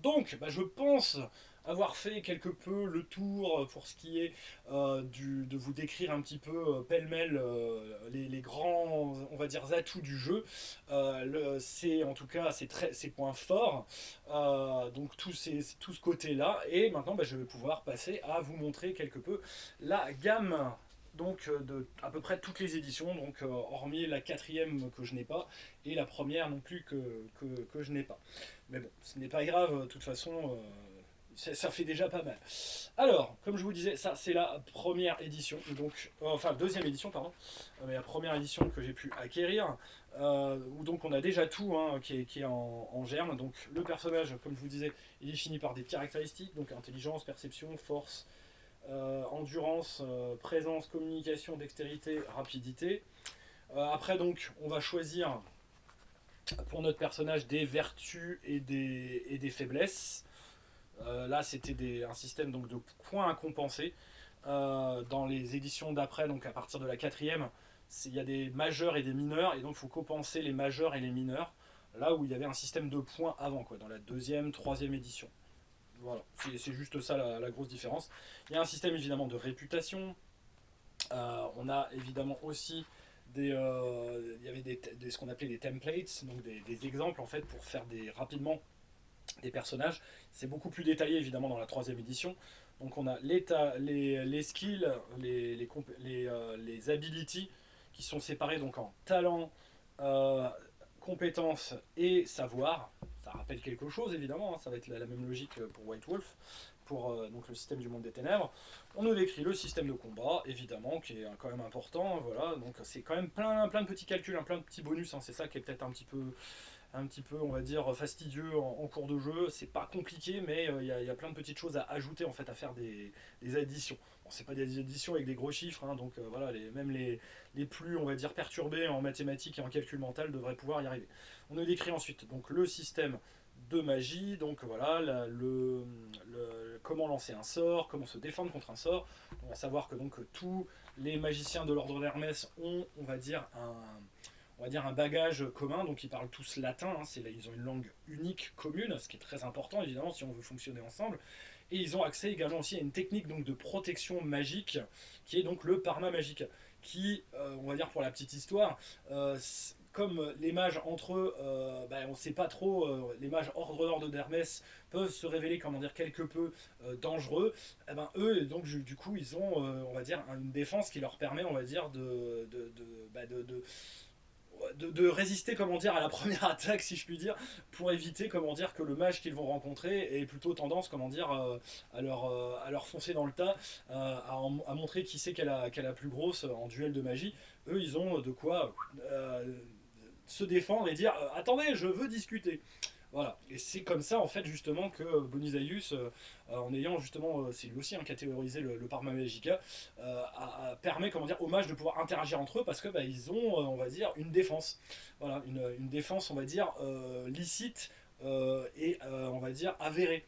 Donc, bah, je pense avoir fait quelque peu le tour pour ce qui est de vous décrire un petit peu pêle-mêle les grands, on va dire, atouts du jeu. C'est en tout cas ses points forts. Donc tout ce côté-là. Et maintenant, bah, je vais pouvoir passer à vous montrer quelque peu la gamme. Donc de à peu près toutes les éditions, donc hormis la quatrième que je n'ai pas et la première non plus que je n'ai pas. Mais bon, ce n'est pas grave, de toute façon, ça fait déjà pas mal. Alors, comme je vous disais, ça c'est la première édition, donc, enfin deuxième édition, pardon, mais la première édition que j'ai pu acquérir, où donc on a déjà tout hein, qui est en germe. Donc le personnage, comme je vous disais, il est fini par des caractéristiques, donc intelligence, perception, force, endurance, présence, communication, dextérité, rapidité. Après donc, on va choisir pour notre personnage des vertus et des faiblesses. Là, c'était un système donc, de points à compenser. Dans les éditions d'après, donc à partir de la quatrième, il y a des majeurs et des mineurs, et donc il faut compenser les majeurs et les mineurs, là où il y avait un système de points avant, quoi, dans la deuxième, troisième édition. Voilà, c'est juste ça la grosse différence. Il y a un système évidemment de réputation. On a évidemment aussi il y avait ce qu'on appelait des templates, donc des exemples en fait pour faire rapidement des personnages. C'est beaucoup plus détaillé évidemment dans la troisième édition. Donc on a les skills, les abilities qui sont séparés donc en talent, compétences et savoir. Ça rappelle quelque chose évidemment, hein, ça va être la même logique pour White Wolf, pour donc le système du monde des ténèbres. On nous décrit le système de combat, évidemment, qui est quand même important. Voilà, donc c'est quand même plein de petits calculs, hein, plein de petits bonus. Hein, c'est ça qui est peut-être un petit peu, on va dire, fastidieux en cours de jeu. C'est pas compliqué, mais il y a plein de petites choses à ajouter, en fait, à faire des additions. Bon, c'est pas des additions avec des gros chiffres, hein, donc voilà, même les plus, on va dire, perturbés en mathématiques et en calcul mental devraient pouvoir y arriver. On nous décrit ensuite donc, le système de magie, donc voilà, comment lancer un sort, comment se défendre contre un sort. On va savoir que donc tous les magiciens de l'ordre d'Hermès ont, on va dire un bagage commun, donc ils parlent tous latin, hein, ils ont une langue unique, commune, ce qui est très important évidemment si on veut fonctionner ensemble. Et ils ont accès également aussi à une technique donc, de protection magique, qui est donc le Parma Magica, qui, on va dire pour la petite histoire, comme les mages entre eux, on ne sait pas trop, les mages hors de l'ordre d'Hermès peuvent se révéler, comment dire, quelque peu dangereux. Eh ben, eux, donc du coup, ils ont, on va dire, une défense qui leur permet, on va dire, de résister comment dire à la première attaque si je puis dire pour éviter comment dire que le mage qu'ils vont rencontrer ait plutôt tendance comment dire à leur foncer dans le tas à montrer qui c'est qu'elle a plus grosse en duel de magie. Eux ils ont de quoi se défendre et dire attendez je veux discuter. Voilà, et c'est comme ça en fait justement que Bonizaius, en ayant justement, c'est lui aussi hein, qui a théorisé le Parma Magica, permet comment dire aux mages de pouvoir interagir entre eux parce que bah, ils ont, on va dire, une défense. Voilà, une défense, on va dire, licite et on va dire avérée,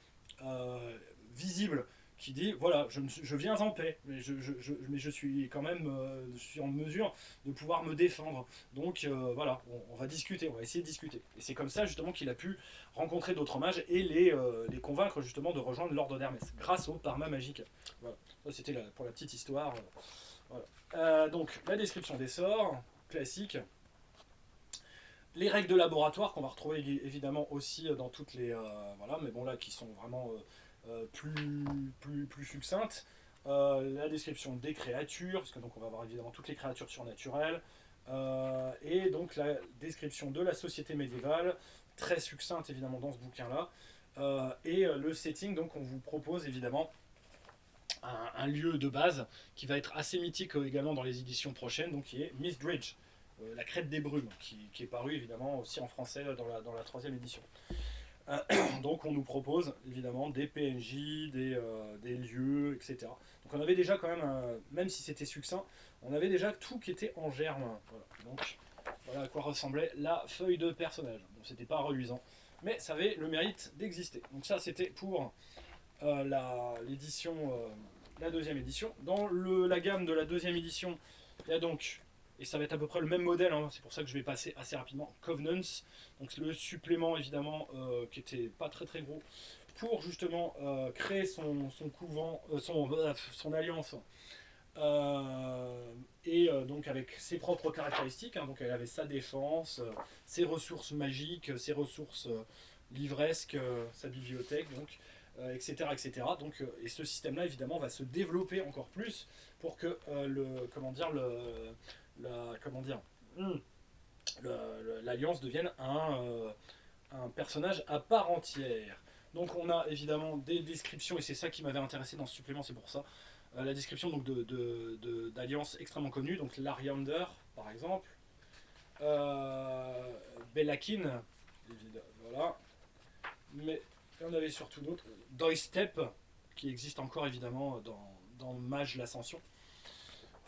visible. qui dit voilà, je viens en paix, mais je suis quand même je suis en mesure de pouvoir me défendre. Donc voilà, on va discuter, on va essayer de discuter. Et c'est comme ça justement qu'il a pu rencontrer d'autres mages et les convaincre justement de rejoindre l'ordre d'Hermès, grâce au Parma Magica. Voilà, ça c'était pour la petite histoire. Voilà. Donc la description des sorts, classique. Les règles de laboratoire qu'on va retrouver évidemment aussi dans toutes les voilà, mais bon là qui sont vraiment plus succinctes. La description des créatures, parce que donc on va avoir évidemment toutes les créatures surnaturelles, et donc la description de la société médiévale, très succincte évidemment dans ce bouquin-là, et le setting, donc on vous propose évidemment un lieu de base qui va être assez mythique également dans les éditions prochaines, donc qui est Mistbridge, la crête des brumes, qui est paru évidemment aussi en français dans la troisième édition. Donc on nous propose évidemment des PNJ, des lieux, etc. Donc on avait déjà quand même, même si c'était succinct, on avait déjà tout qui était en germe. Voilà. Donc voilà à quoi ressemblait la feuille de personnage. Bon, c'était pas reluisant, mais ça avait le mérite d'exister. Donc ça c'était pour l'édition, la deuxième édition. Dans la gamme de la deuxième édition, il y a donc, et ça va être à peu près le même modèle, hein, c'est pour ça que je vais passer assez rapidement, Covenants, donc le supplément évidemment qui était pas très très gros, pour justement créer son couvent, son alliance, et donc avec ses propres caractéristiques, hein, donc elle avait sa défense, ses ressources magiques, ses ressources livresques, sa bibliothèque, donc etc., etc. Donc, et ce système-là, évidemment, va se développer encore plus pour que l'alliance devienne un personnage à part entière. Donc, on a évidemment des descriptions, et c'est ça qui m'avait intéressé dans ce supplément, c'est pour ça. La description donc d'alliances extrêmement connues, donc Lariander, par exemple, Bellakin, voilà, mais il y en avait surtout d'autres. Doistep, qui existe encore évidemment dans Mage l'Ascension.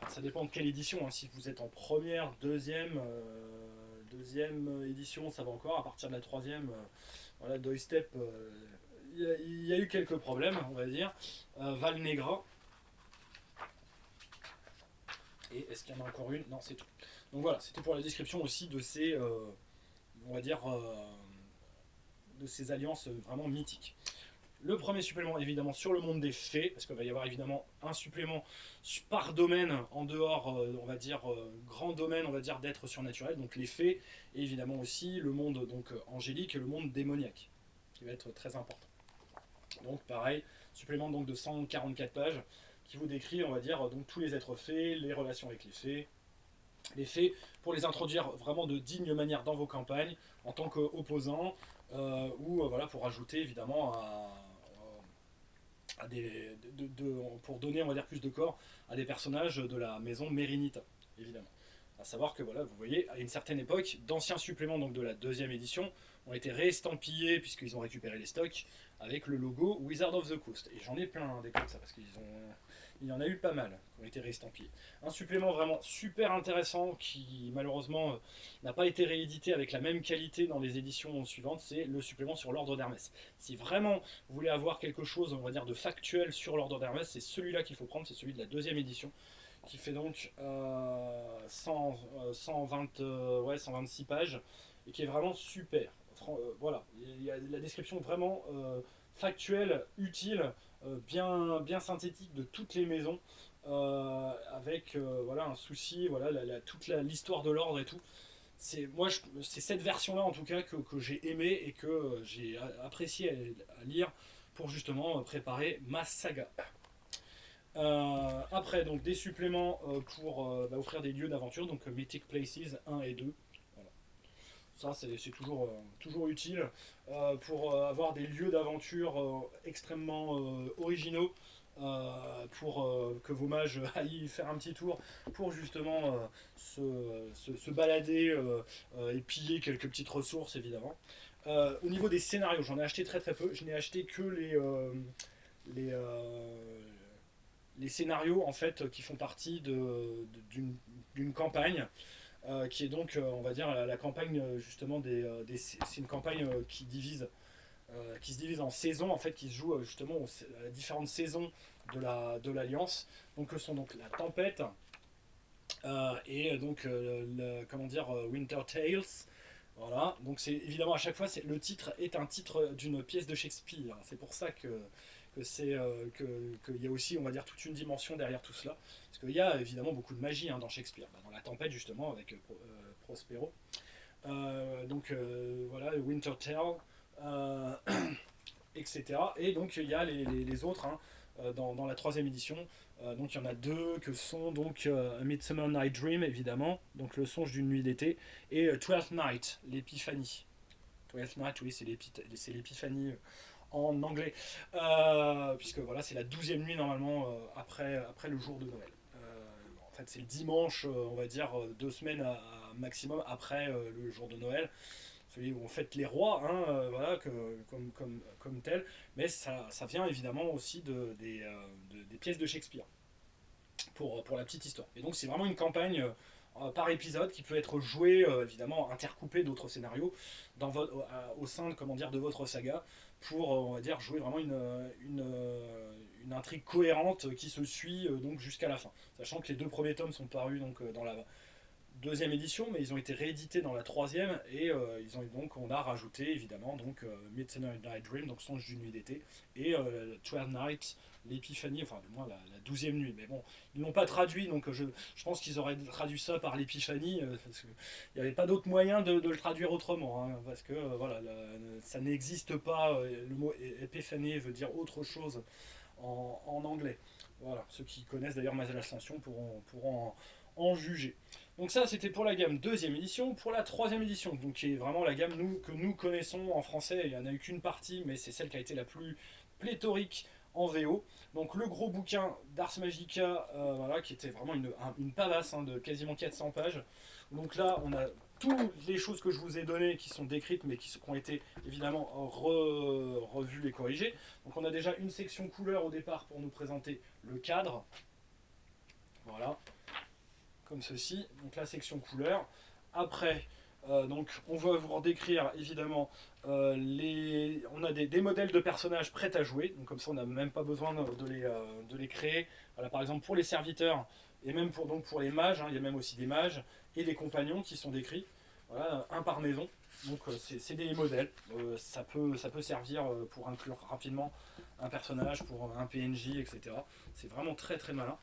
Enfin, ça dépend de quelle édition. Hein. Si vous êtes en première, deuxième édition, ça va encore. À partir de la troisième, voilà, Doistep, il y a eu quelques problèmes, on va dire. Valnegra. Et est-ce qu'il y en a encore une? Non, c'est tout. Donc voilà, c'était pour la description aussi de ces, on va dire, de ces alliances vraiment mythiques. Le premier supplément évidemment sur le monde des fées, parce qu'il va y avoir évidemment un supplément par domaine en dehors, on va dire, grand domaine, on va dire, d'êtres surnaturels, donc les fées, et évidemment aussi le monde donc angélique et le monde démoniaque, qui va être très important. Donc pareil, supplément donc de 144 pages, qui vous décrit, on va dire, donc tous les êtres fées, les relations avec les fées, pour les introduire vraiment de digne manière dans vos campagnes, en tant qu'opposants, ou voilà, pour ajouter évidemment pour donner, on va dire, plus de corps à des personnages de la maison Mérinita, évidemment. À savoir que voilà, vous voyez, à une certaine époque, d'anciens suppléments donc de la deuxième édition ont été réestampillés puisqu'ils ont récupéré les stocks avec le logo Wizard of the Coast. Et j'en ai plein des comme ça parce il y en a eu pas mal qui ont été réestampillés. Un supplément vraiment super intéressant qui malheureusement n'a pas été réédité avec la même qualité dans les éditions suivantes, c'est le supplément sur l'ordre d'Hermès. Si vraiment vous voulez avoir quelque chose, on va dire, de factuel sur l'ordre d'Hermès, c'est celui-là qu'il faut prendre, c'est celui de la deuxième édition, qui fait donc 126 pages, et qui est vraiment super. Voilà, il y a la description vraiment factuelle, utile, bien synthétique de toutes les maisons, avec voilà, un souci, voilà, toute l'histoire de l'ordre et tout. C'est cette version-là en tout cas que j'ai aimé et que j'ai apprécié à lire pour justement préparer ma saga. Après, donc des suppléments pour offrir des lieux d'aventure, donc Mythic Places 1 et 2. Voilà. Ça, c'est toujours utile pour avoir des lieux d'aventure extrêmement originaux, pour que vos mages aillent faire un petit tour pour justement se balader et piller quelques petites ressources, évidemment. Au niveau des scénarios, j'en ai acheté très très peu. Je n'ai acheté que les, les scénarios en fait qui font partie d'une campagne qui est donc on va dire la campagne justement c'est une campagne qui divise qui se divise en saisons, en fait, qui se joue justement à différentes saisons de l'Alliance. Donc, ce sont donc la Tempête et donc, comment dire, Winter Tales. Voilà, donc c'est évidemment à chaque fois, le titre est un titre d'une pièce de Shakespeare. C'est pour ça qu'il y a aussi, on va dire, toute une dimension derrière tout cela. Parce qu'il y a évidemment beaucoup de magie dans Shakespeare. Dans La Tempête, justement, avec Prospero. Voilà, Winter Tale, euh, etc. Et donc il y a les autres dans la troisième édition. Donc il y en a deux que sont donc Midsummer Night Dream évidemment, donc le songe d'une nuit d'été, et Twelfth Night, l'épiphanie. Twelfth Night, oui, c'est l'épiphanie en anglais, puisque voilà, c'est la 12e nuit normalement après le jour de Noël. En fait, c'est le dimanche, on va dire, 2 semaines maximum après le jour de Noël, celui où on fête les rois, voilà, comme tel, mais ça vient évidemment aussi des pièces de Shakespeare, pour la petite histoire. Et donc c'est vraiment une campagne par épisode qui peut être jouée, évidemment intercoupée d'autres scénarios au sein comment dire, de votre saga, pour on va dire jouer vraiment une intrigue cohérente qui se suit donc jusqu'à la fin. Sachant que les 2 premiers tomes sont parus donc dans la deuxième édition, mais ils ont été réédités dans la troisième, et on a rajouté évidemment donc Midsummer Night Dream, donc Songe d'une nuit d'été, et Twelfth Night, l'épiphanie, enfin du moins la 12e nuit. Mais bon, ils l'ont pas traduit, donc je pense qu'ils auraient traduit ça par l'épiphanie, parce qu'il n'y avait pas d'autre moyen de le traduire autrement, parce que voilà, ça n'existe pas, le mot épiphanie veut dire autre chose en anglais. Voilà, ceux qui connaissent d'ailleurs Mazel Ascension pourront en juger. Donc ça, c'était pour la gamme deuxième édition. Pour la troisième édition, donc qui est vraiment la gamme que nous connaissons en français, il n'y en a eu qu'une partie, mais c'est celle qui a été la plus pléthorique en VO. Donc le gros bouquin d'Ars Magica, voilà, qui était vraiment une pavasse de quasiment 400 pages. Donc là, on a toutes les choses que je vous ai données qui sont décrites, mais qui ont été évidemment revues et corrigées. Donc on a déjà une section couleur au départ pour nous présenter le cadre. Voilà, comme ceci, donc la section couleur. Après, donc on va vous redécrire évidemment on a des modèles de personnages prêts à jouer, donc comme ça on n'a même pas besoin de les créer. Voilà, par exemple pour les serviteurs et même pour les mages, il y a même aussi des mages et des compagnons qui sont décrits, voilà, un par maison. Donc c'est des modèles, ça peut servir pour inclure rapidement un personnage, pour un PNJ, etc. C'est vraiment très très malin.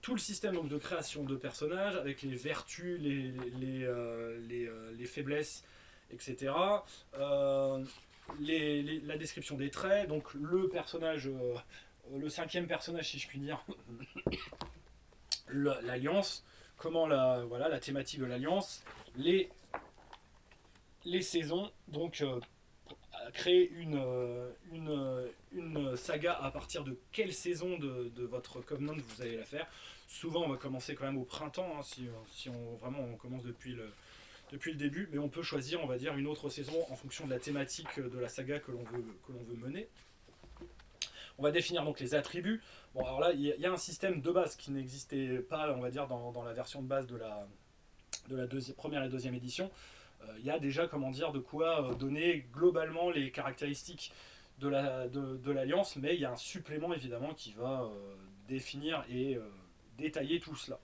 Tout le système donc, de création de personnages, avec les vertus, les faiblesses, etc. La description des traits, donc le personnage, le 5e personnage si je puis dire, l'alliance, comment la thématique de l'alliance, les saisons, donc créer une saga à partir de quelle saison de votre Covenant vous allez la faire. Souvent on va commencer quand même au printemps, si on commence depuis le début, mais on peut choisir, on va dire, une autre saison en fonction de la thématique de la saga que l'on veut mener. On va définir donc les attributs. Bon, alors là, il y a un système de base qui n'existait pas, on va dire, dans la version de base de la première et deuxième édition. Il y a déjà, comment dire, de quoi donner globalement les caractéristiques de l'Alliance, mais il y a un supplément évidemment qui va définir et détailler tout cela.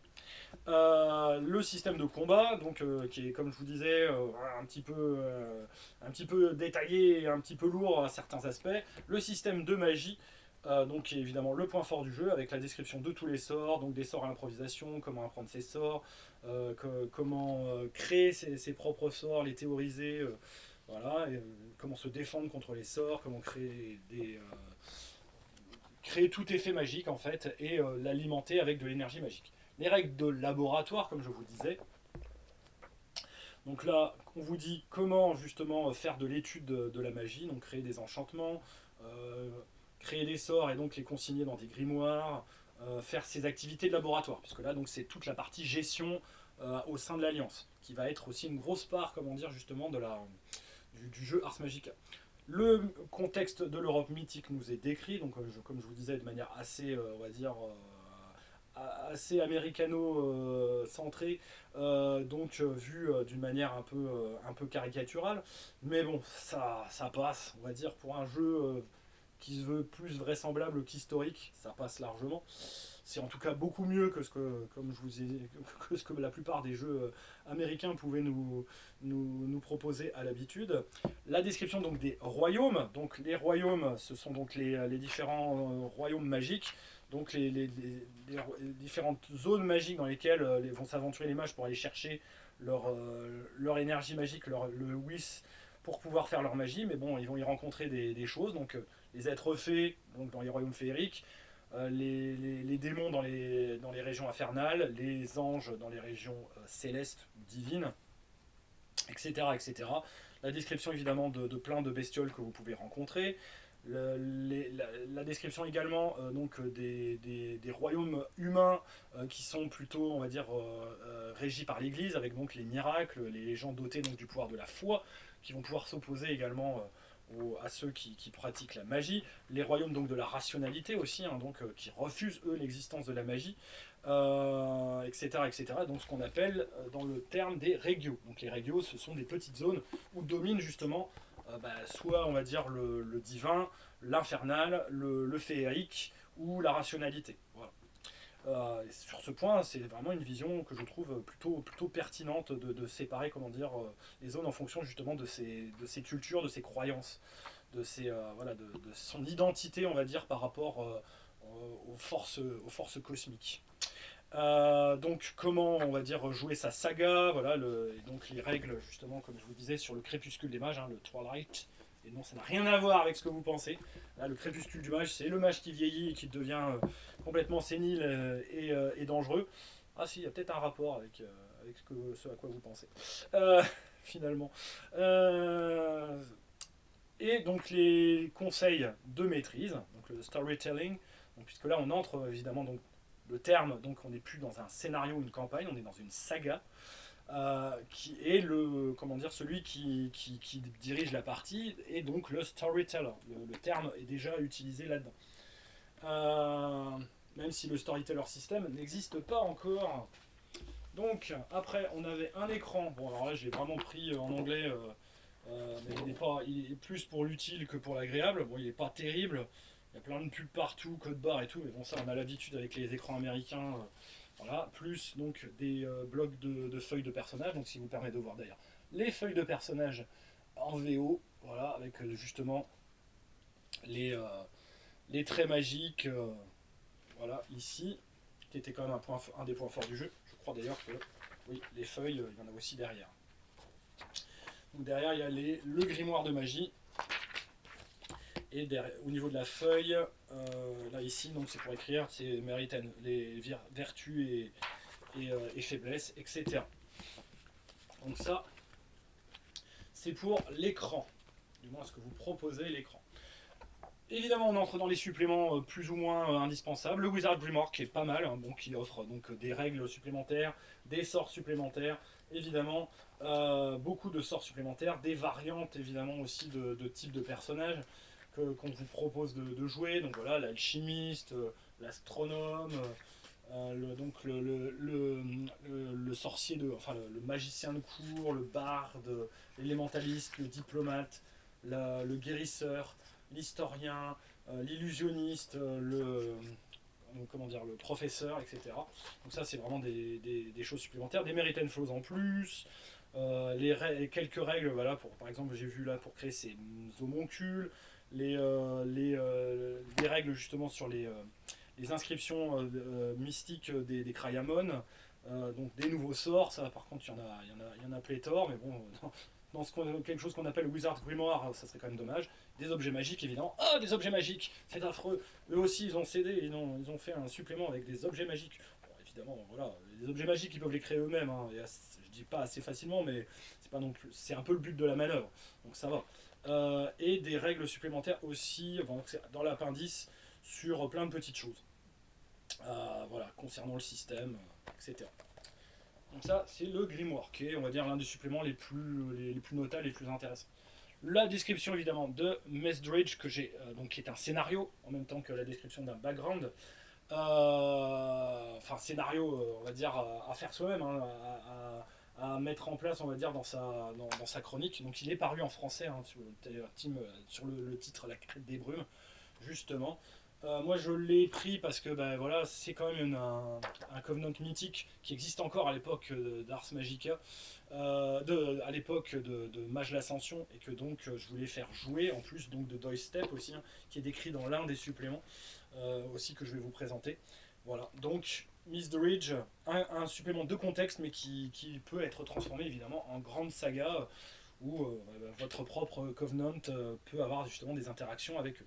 Le système de combat, donc qui est, comme je vous disais, un petit peu détaillé et un petit peu lourd à certains aspects. Le système de magie, donc qui est évidemment le point fort du jeu, avec la description de tous les sorts, donc des sorts à l'improvisation, comment apprendre ses sorts, comment créer ses propres sorts, les théoriser, voilà, et, comment se défendre contre les sorts, comment créer tout effet magique en fait, et l'alimenter avec de l'énergie magique. Les règles de laboratoire, comme je vous disais. Donc là, on vous dit comment justement faire de l'étude de la magie, donc créer des enchantements, créer des sorts et donc les consigner dans des grimoires, faire ses activités de laboratoire, puisque là donc c'est toute la partie gestion au sein de l'Alliance, qui va être aussi une grosse part, comment dire, justement du jeu Ars Magica. Le contexte de l'Europe mythique nous est décrit, donc comme je vous disais, de manière assez, on va dire, assez américano-centré, donc vu d'une manière un peu caricaturale. Mais bon, ça passe, on va dire, pour un jeu qui se veut plus vraisemblable qu'historique, ça passe largement. C'est en tout cas beaucoup mieux que ce que, comme je vous ai, que ce que la plupart des jeux américains pouvaient nous proposer à l'habitude. La description donc des royaumes. Donc les royaumes, ce sont donc les différents royaumes magiques. Donc les différentes zones magiques dans lesquelles vont s'aventurer les mages pour aller chercher leur énergie magique, le whis pour pouvoir faire leur magie. Mais bon, ils vont y rencontrer des choses. Donc les êtres fées, donc dans les royaumes féeriques, les démons dans les régions infernales, les anges dans les régions célestes, divines, etc., etc. La description évidemment de plein de bestioles que vous pouvez rencontrer. La description également donc des royaumes humains qui sont plutôt, on va dire, régis par l'Église, avec donc les miracles, les gens dotés donc du pouvoir de la foi, qui vont pouvoir s'opposer également à ceux qui pratiquent la magie, les royaumes donc de la rationalité aussi, hein, donc, qui refusent eux l'existence de la magie, etc., etc. Donc ce qu'on appelle dans le terme des régios. Donc les régios, ce sont des petites zones où domine justement soit on va dire le divin, l'infernal, le féerique ou la rationalité. Voilà. Sur ce point, c'est vraiment une vision que je trouve plutôt pertinente de séparer comment dire, les zones en fonction justement de ces cultures, de ces croyances, voilà, de son identité, on va dire, par rapport aux forces cosmiques. Donc comment on va dire jouer sa saga, voilà, et donc les règles justement comme je vous disais sur le crépuscule des mages, hein, le Twilight. Et non, ça n'a rien à voir avec ce que vous pensez. Là, le crépuscule du mage, c'est le mage qui vieillit et qui devient complètement sénile et dangereux. Ah si, il y a peut-être un rapport avec ce à quoi vous pensez. Finalement. Et donc les conseils de maîtrise, donc le storytelling, donc, puisque là on entre évidemment donc le terme, donc on n'est plus dans un scénario, une campagne, on est dans une saga, qui est comment dire, celui qui dirige la partie, et donc le storyteller. Le terme est déjà utilisé là-dedans. Même si le storyteller system n'existe pas encore. Donc après on avait un écran, bon alors là j'ai vraiment pris en anglais, mais il est plus pour l'utile que pour l'agréable. Bon, il est pas terrible. Il y a plein de pubs partout, code barre et tout, mais bon, ça, on a l'habitude avec les écrans américains. Voilà. Plus donc des blocs de feuilles de personnages. Donc, si vous permet de voir d'ailleurs les feuilles de personnages en VO, voilà, avec justement les, euh, les traits magiques, voilà, ici, qui était quand même un des points forts du jeu. Je crois d'ailleurs que, oui, les feuilles, il y en a aussi derrière. Donc derrière, il y a le grimoire de magie. Et au niveau de la feuille, là ici, donc c'est pour écrire, c'est Meritan, les vertus et faiblesses, etc. Donc ça, c'est pour l'écran. Du moins, ce que vous proposez l'écran. Évidemment, on entre dans les suppléments plus ou moins indispensables. Le Wizard Grimoire qui est pas mal, hein, bon, qui offre donc des règles supplémentaires, des sorts supplémentaires, évidemment, beaucoup de sorts supplémentaires, des variantes évidemment aussi de types de personnages qu'on vous propose de jouer. Donc voilà, l'alchimiste, l'astronome, donc le sorcier enfin le magicien de cour, le barde, l'élémentaliste, le diplomate, le guérisseur, l'historien, l'illusionniste, le professeur, etc. Donc ça c'est vraiment des choses supplémentaires, des merit and flows en plus, quelques règles, voilà, par exemple j'ai vu là pour créer ces homoncules, des règles justement sur les inscriptions mystiques des Crayamon, donc des nouveaux sorts, ça par contre il y en a pléthore, mais bon, dans quelque chose qu'on appelle Wizard Grimoire, ça serait quand même dommage. Des objets magiques évidemment. Ah, des objets magiques, c'est affreux. Eux aussi ils ont cédé, ils ont fait un supplément avec des objets magiques. Bon, évidemment, voilà, les objets magiques ils peuvent les créer eux-mêmes, hein, je dis pas assez facilement, mais c'est pas non plus, c'est un peu le but de la manœuvre, donc ça va. Et des règles supplémentaires aussi, enfin, dans l'appendice, sur plein de petites choses. Voilà, concernant le système, etc. Donc ça, c'est le grimoire, qui est, on va dire, l'un des suppléments les plus notables, les plus intéressants. La description, évidemment, de Mesdridge, donc qui est un scénario, en même temps que la description d'un background. Enfin scénario, on va dire, à faire soi-même, hein, à mettre en place, on va dire, dans sa chronique. Donc il est paru en français, hein, sur le titre La Crête des Brumes, justement. Moi je l'ai pris parce que ben, voilà, c'est quand même un Covenant mythique qui existe encore à l'époque d'Ars Magica, à l'époque de Mage l'Ascension, et que donc je voulais faire jouer, en plus donc de Doy Step aussi, hein, qui est décrit dans l'un des suppléments aussi que je vais vous présenter. Voilà, donc Miss the Ridge, un supplément de contexte, mais qui peut être transformé évidemment en grande saga où votre propre Covenant peut avoir justement des interactions avec eux.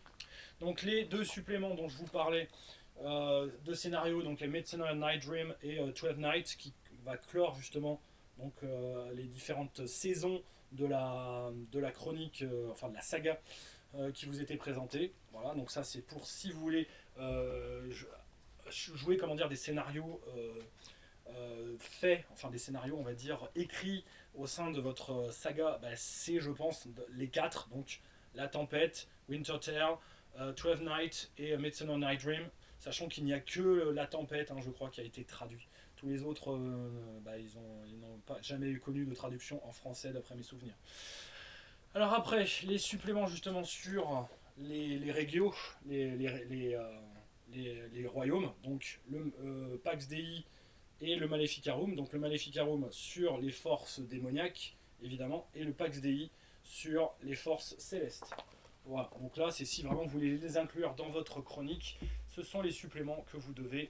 Donc les deux suppléments dont je vous parlais de scénario, donc Midsummer Night Dream et 12 Nights, qui va clore justement donc, les différentes saisons de la chronique, enfin de la saga qui vous était présentée. Voilà, donc ça c'est pour si vous voulez euh, jouer comment dire des scénarios faits, enfin des scénarios on va dire écrits au sein de votre saga, bah, c'est je pense les quatre, donc La Tempête, Winter Tale, 12 Nights et Midsummer Night Dream, sachant qu'il n'y a que La Tempête, hein, je crois, qui a été traduit. Tous les autres, bah, ils n'ont pas jamais connu de traduction en français d'après mes souvenirs. Alors après, les suppléments justement sur les régios, les royaumes, donc le Pax Dei et le Maleficarum. Donc le Maleficarum sur les forces démoniaques, évidemment, et le Pax Dei sur les forces célestes. Voilà, donc là, c'est si vraiment vous voulez les inclure dans votre chronique, ce sont les suppléments que vous devez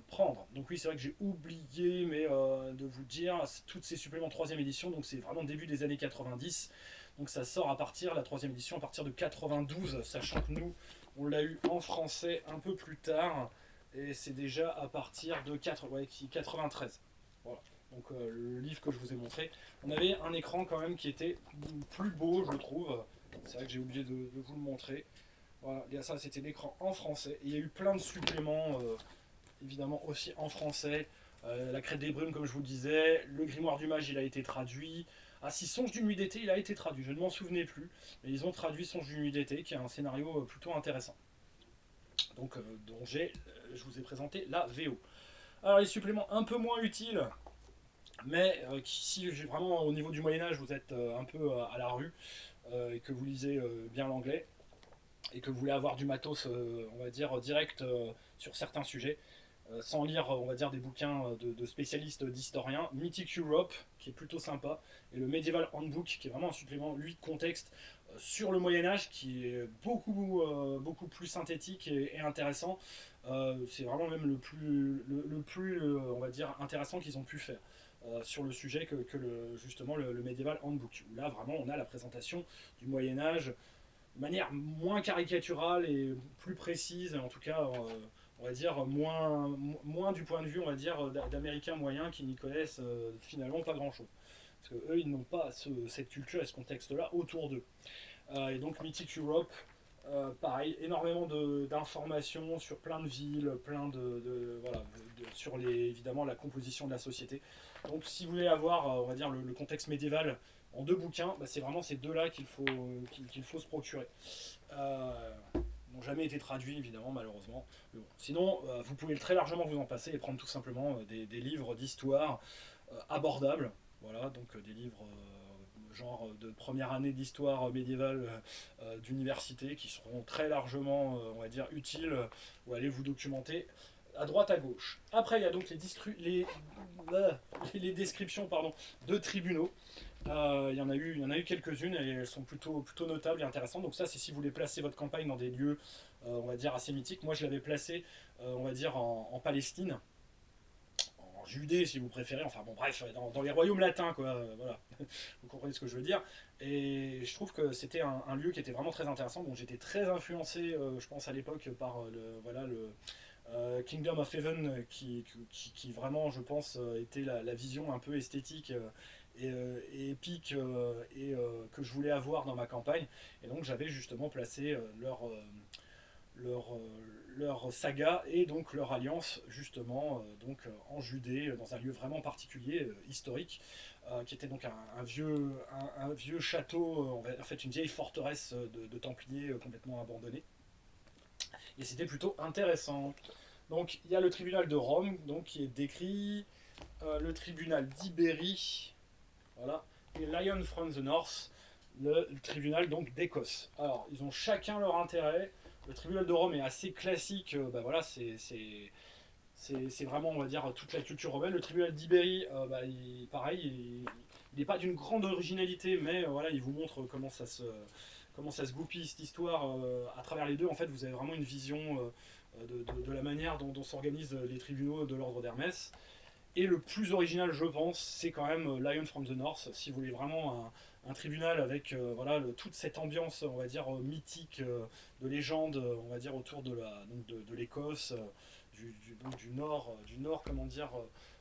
prendre. Donc oui, c'est vrai que j'ai oublié mais, de vous dire, toutes ces suppléments 3ème édition, donc c'est vraiment début des années 90. Donc ça sort à partir, la 3ème édition, à partir de 92, sachant que nous, on l'a eu en français un peu plus tard, et c'est déjà à partir de 93. Voilà. Donc le livre que je vous ai montré, on avait un écran quand même qui était plus beau, je trouve. C'est vrai que j'ai oublié de vous le montrer. Voilà, ça c'était l'écran en français. Et il y a eu plein de suppléments, évidemment aussi en français. La Crête des Brumes, comme je vous le disais. Le Grimoire du Mage, il a été traduit. Ah si, Songe d'une nuit d'été, il a été traduit. Je ne m'en souvenais plus. Mais ils ont traduit Songe d'une nuit d'été, qui est un scénario plutôt intéressant. Donc, dont je vous ai présenté la VO. Alors les suppléments un peu moins utiles, mais si vraiment au niveau du Moyen-Âge vous êtes un peu à la rue et que vous lisez bien l'anglais et que vous voulez avoir du matos, on va dire, direct sur certains sujets, sans lire, on va dire, des bouquins de spécialistes, d'historiens, Mythic Europe, qui est plutôt sympa, et le Medieval Handbook, qui est vraiment un supplément, lui, de contexte sur le Moyen-Âge, qui est beaucoup plus synthétique et intéressant. C'est vraiment même le plus on va dire, intéressant qu'ils ont pu faire. Sur le sujet justement le Medieval Handbook, où là vraiment on a la présentation du Moyen Âge de manière moins caricaturale et plus précise, en tout cas on va dire moins du point de vue on va dire d'Américains moyens qui n'y connaissent finalement pas grand chose. Parce qu'eux ils n'ont pas cette culture et ce contexte là autour d'eux. Et donc Mythic Europe, pareil, énormément d'informations sur plein de villes, plein voilà, sur évidemment la composition de la société. Donc si vous voulez avoir, on va dire, le contexte médiéval en deux bouquins, bah, c'est vraiment ces deux-là qu'il faut se procurer. N'ont jamais été traduits évidemment malheureusement. Mais bon. Sinon, vous pouvez très largement vous en passer et prendre tout simplement des livres d'histoire abordables. Voilà, donc des livres genre de première année d'histoire médiévale d'université qui seront très largement, on va dire, utiles où allez vous documenter à droite à gauche. Après, il y a donc les descriptions pardon, de tribunaux. Il y en a eu quelques-unes et elles sont plutôt notables et intéressantes. Donc ça, c'est si vous voulez placer votre campagne dans des lieux, on va dire, assez mythiques. Moi, je l'avais placé, on va dire, en Palestine, en Judée si vous préférez, enfin bon bref, dans les royaumes latins quoi, voilà, vous comprenez ce que je veux dire. Et je trouve que c'était un lieu qui était vraiment très intéressant, donc j'étais très influencé, je pense à l'époque par le Kingdom of Heaven qui vraiment je pense était la vision un peu esthétique et épique que je voulais avoir dans ma campagne. Et donc j'avais justement placé leur, leur saga et donc leur alliance justement en Judée, dans un lieu vraiment particulier, historique, qui était donc un vieux château, en fait une vieille forteresse de Templiers complètement abandonnée. Et c'était plutôt intéressant. Donc il y a le tribunal de Rome, donc, qui est décrit, le tribunal d'Ibérie, voilà, et Lion from the North, le tribunal donc d'Écosse. Alors ils ont chacun leur intérêt. Le tribunal de Rome est assez classique, bah voilà, c'est vraiment, on va dire, toute la culture romaine. Le tribunal d'Ibérie, bah, pareil, il n'est pas d'une grande originalité, mais voilà, il vous montre comment ça se goupille cette histoire à travers les deux. En fait, vous avez vraiment une vision de la manière dont s'organisent les tribunaux de l'ordre d'Hermès. Et le plus original, je pense, c'est quand même Lion from the North. Si vous voulez vraiment un tribunal avec voilà, toute cette ambiance, on va dire, mythique, de légende, on va dire, autour de l'Écosse, du nord, comment dire,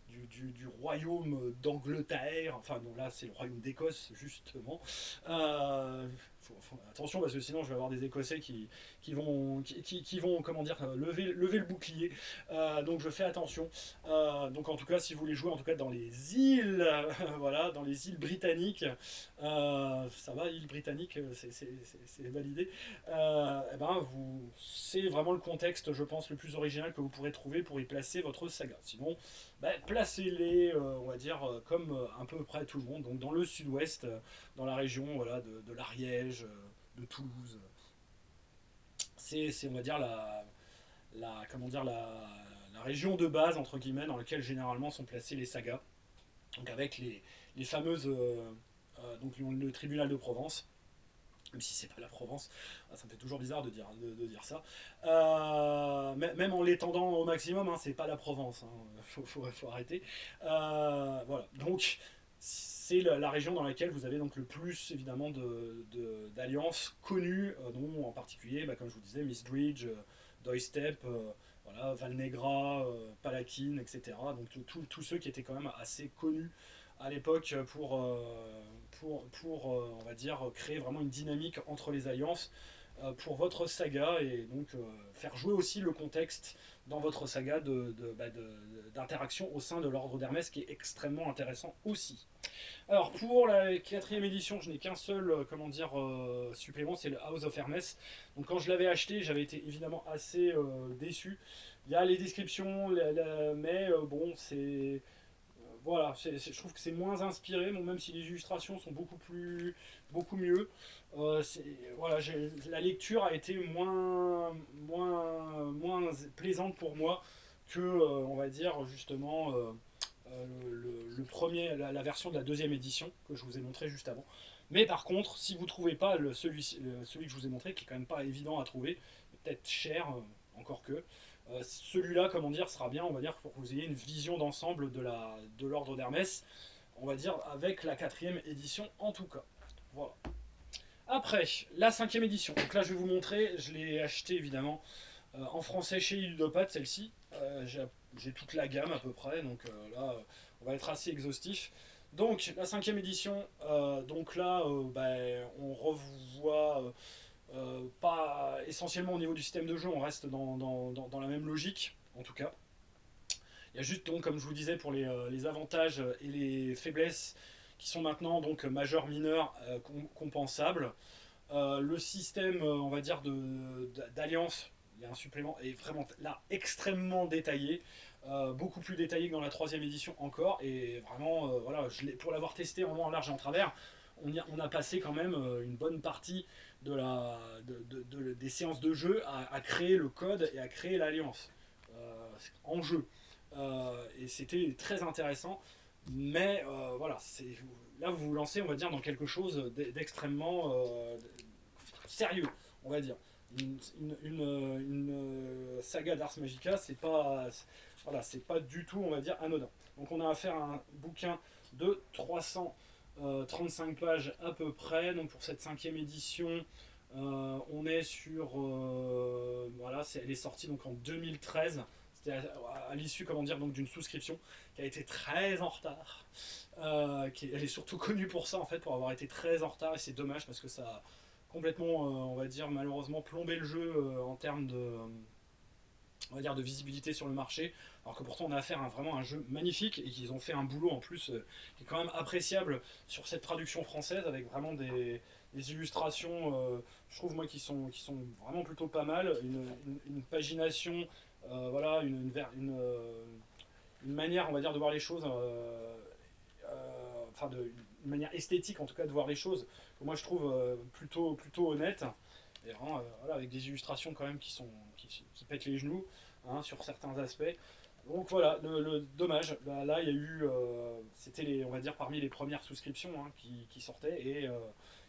du royaume d'Angleterre, enfin non, là c'est le royaume d'Écosse, justement. Attention, parce que sinon je vais avoir des Écossais qui vont comment dire, lever le bouclier. Donc je fais attention. Donc en tout cas, si vous voulez jouer en tout cas dans les îles, voilà, dans les îles britanniques, ça va, îles britanniques, c'est validé. Eh ben, c'est vraiment le contexte, je pense, le plus original que vous pourrez trouver pour y placer votre saga. Sinon, bah, placez-les, on va dire, comme à peu près tout le monde, donc dans le sud-ouest, dans la région, voilà, de l'Ariège, de Toulouse. On va dire, comment dire, la région de base, entre guillemets, dans laquelle généralement sont placées les sagas. Donc avec les fameuses, donc le tribunal de Provence, même si c'est pas la Provence, ça me fait toujours bizarre de dire ça. Même en l'étendant au maximum, hein, c'est pas la Provence, hein, faut arrêter. Voilà, donc c'est la région dans laquelle vous avez donc le plus évidemment d'alliances connues, dont en particulier, bah, comme je vous disais, Mistridge, Doistep, voilà, Valnegra, Palakin, etc. Donc tous ceux qui étaient quand même assez connus à l'époque on va dire, créer vraiment une dynamique entre les alliances pour votre saga et donc faire jouer aussi le contexte dans votre saga d'interaction au sein de l'ordre d'Hermès qui est extrêmement intéressant aussi. Alors pour la quatrième édition, je n'ai qu'un seul comment dire, supplément, c'est le House of Hermès. Donc quand je l'avais acheté, j'avais été évidemment assez déçu. Il y a les descriptions, mais bon, c'est voilà, je trouve que c'est moins inspiré, bon, même si les illustrations sont beaucoup mieux. Voilà, la lecture a été moins plaisante pour moi que, on va dire, justement, le premier, la version de la deuxième édition que je vous ai montré juste avant. Mais par contre, si vous ne trouvez pas celui que je vous ai montré, qui est quand même pas évident à trouver, peut-être cher, encore que, celui-là, comment dire, sera bien, on va dire, pour que vous ayez une vision d'ensemble de l'ordre d'Hermès, on va dire, avec la quatrième édition en tout cas. Voilà. Après, la cinquième édition. Donc là, je vais vous montrer, je l'ai acheté évidemment en français chez Ludopathe, celle-ci. J'ai toute la gamme à peu près, donc là, on va être assez exhaustif. Donc, la cinquième édition, donc là, on revoit pas essentiellement au niveau du système de jeu, on reste dans la même logique, en tout cas. Il y a juste, donc, comme je vous disais, pour les avantages et les faiblesses qui sont maintenant donc majeurs, mineurs, compensables. Le système, on va dire, d'alliance, il y a un supplément, est vraiment là extrêmement détaillé. Beaucoup plus détaillé que dans la troisième édition encore. Et vraiment, voilà, pour l'avoir testé en long, en large et en travers, on a passé quand même une bonne partie des séances de jeu à créer le code et à créer l'alliance en jeu. Et c'était très intéressant. Mais voilà, là vous vous lancez, on va dire, dans quelque chose d'extrêmement sérieux, on va dire. Une saga d'Ars Magica, voilà, c'est pas du tout, on va dire, anodin. Donc on a affaire à un bouquin de 335 pages à peu près. Donc pour cette cinquième édition, on est sur, voilà, elle est sortie donc en 2013. C'était à l'issue, comment dire, donc d'une souscription qui a été très en retard. Elle est surtout connue pour ça, en fait, pour avoir été très en retard, et c'est dommage parce que ça a complètement, on va dire, malheureusement plombé le jeu en termes on va dire, de visibilité sur le marché, alors que pourtant on a affaire à vraiment un jeu magnifique et qu'ils ont fait un boulot en plus qui est quand même appréciable sur cette traduction française avec vraiment des illustrations, je trouve moi qui sont vraiment plutôt pas mal, une pagination, voilà, une manière, on va dire, de voir les choses, enfin une manière esthétique en tout cas de voir les choses, que moi je trouve plutôt honnête, et vraiment, voilà, avec des illustrations quand même qui pètent les genoux, hein, sur certains aspects. Donc voilà, le dommage, bah, là il y a eu, c'était on va dire parmi les premières souscriptions, hein, qui sortaient et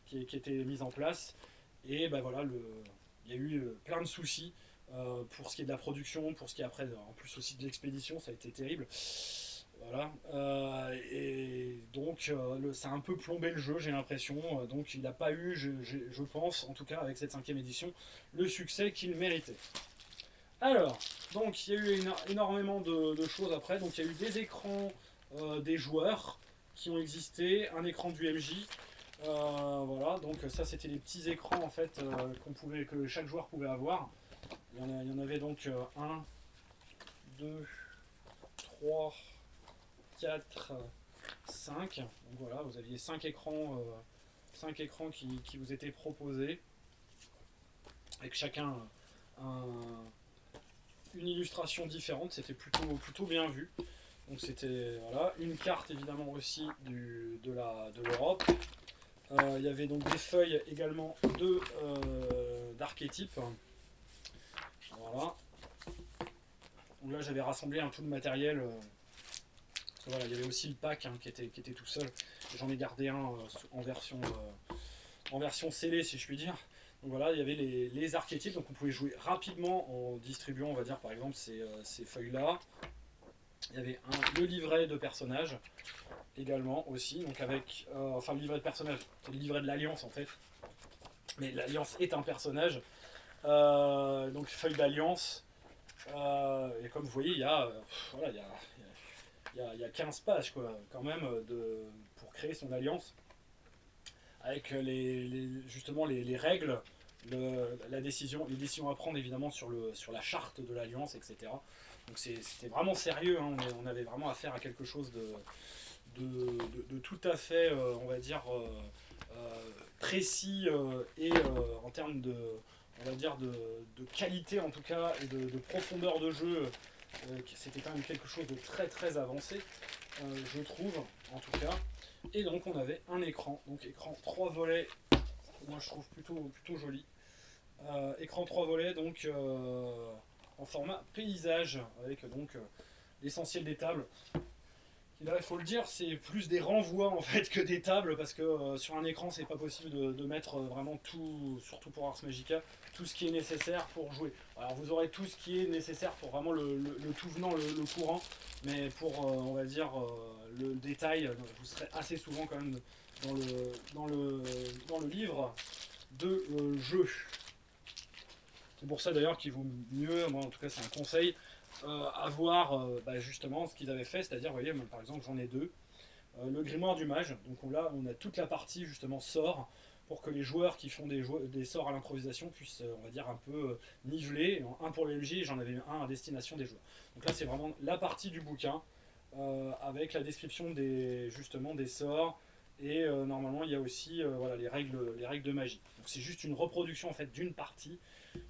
qui étaient mises en place. Et bah voilà, il y a eu plein de soucis pour ce qui est de la production, pour ce qui est après, en plus aussi de l'expédition, ça a été terrible. Voilà. Et donc ça a un peu plombé le jeu, j'ai l'impression. Donc il n'a pas eu, je pense, en tout cas avec cette cinquième édition, le succès qu'il méritait. Alors, donc il y a eu énormément de choses après. Donc il y a eu des écrans des joueurs qui ont existé, un écran du MJ. Voilà, donc ça c'était les petits écrans en fait que chaque joueur pouvait avoir. Il y en avait donc 1, 2, 3, 4, 5. Donc voilà, vous aviez 5 écrans qui vous étaient proposés, avec chacun un, une illustration différente, c'était plutôt bien vu. Donc c'était voilà, une carte évidemment aussi de l'Europe. Il y avait donc des feuilles également d'archétypes. Voilà. Donc là j'avais rassemblé tout le matériel. Voilà, il y avait aussi le pack, hein, qui était tout seul. J'en ai gardé un en version scellée si je puis dire. Donc voilà, il y avait les archétypes, donc on pouvait jouer rapidement en distribuant, on va dire par exemple ces feuilles-là. Il y avait le livret de personnages également aussi, donc avec, enfin le livret de personnages, c'est le livret de l'Alliance en fait, mais l'Alliance est un personnage, donc feuille d'Alliance, et comme vous voyez, voilà, il y a 15 pages quoi, quand même pour créer son Alliance, avec justement les règles, les décisions à prendre évidemment sur la charte de l'Alliance, etc. Donc c'était vraiment sérieux, hein. On avait vraiment affaire à quelque chose de tout à fait, on va dire, précis, et en termes on va dire de qualité en tout cas, et de profondeur de jeu, c'était quand même quelque chose de très très avancé, je trouve, en tout cas. Et donc on avait un écran, donc écran 3 volets, moi je trouve plutôt joli. Écran 3 volets, donc en format paysage, avec donc l'essentiel des tables. Et là, il faut le dire, c'est plus des renvois en fait que des tables, parce que sur un écran, c'est pas possible de mettre vraiment tout, surtout pour Ars Magica, tout ce qui est nécessaire pour jouer. Alors vous aurez tout ce qui est nécessaire pour vraiment le tout venant, le courant, mais pour, on va dire, le détail, vous serez assez souvent quand même dans le livre de jeu. C'est pour ça d'ailleurs qu'il vaut mieux, moi en tout cas c'est un conseil, avoir justement ce qu'ils avaient fait, c'est-à-dire, vous voyez, moi, par exemple j'en ai deux. Le grimoire du mage, donc là on a toute la partie justement sort, pour que les joueurs qui font des sorts à l'improvisation puissent, on va dire, un peu niveler. Un pour le MJ, j'en avais un à destination des joueurs. Donc là c'est vraiment la partie du bouquin, avec la description justement des sorts, et normalement il y a aussi voilà, les règles de magie. Donc c'est juste une reproduction en fait d'une partie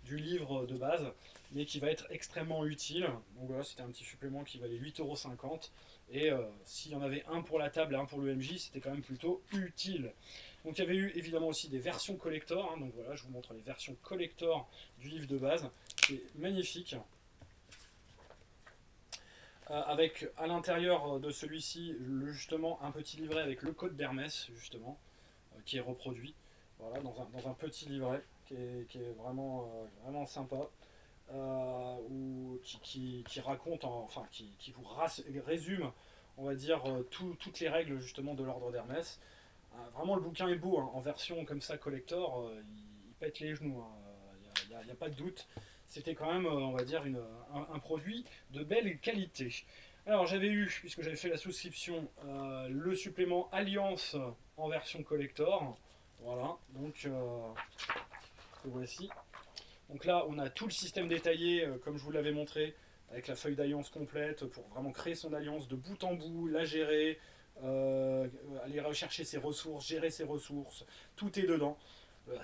du livre de base, mais qui va être extrêmement utile. Donc voilà, c'était un petit supplément qui valait 8,50 €. Et s'il y en avait un pour la table et un pour le MJ, c'était quand même plutôt utile. Donc il y avait eu évidemment aussi des versions collector, hein. Donc voilà, je vous montre les versions collector du livre de base. C'est magnifique. Avec à l'intérieur de celui-ci, justement, un petit livret avec le code d'Hermès, justement, qui est reproduit. Voilà, dans un petit livret qui est vraiment sympa. Qui raconte, enfin qui vous résume, on va dire, toutes les règles justement de l'ordre d'Hermès. Vraiment le bouquin est beau, hein, en version comme ça collector, il pète les genoux, il n'y a pas de doute. C'était quand même, on va dire, un produit de belle qualité. Alors j'avais eu, puisque j'avais fait la souscription, le supplément Alliance en version collector. Voilà, donc le voici. Donc là, on a tout le système détaillé, comme je vous l'avais montré, avec la feuille d'alliance complète, pour vraiment créer son alliance de bout en bout, la gérer, aller rechercher ses ressources, gérer ses ressources, tout est dedans.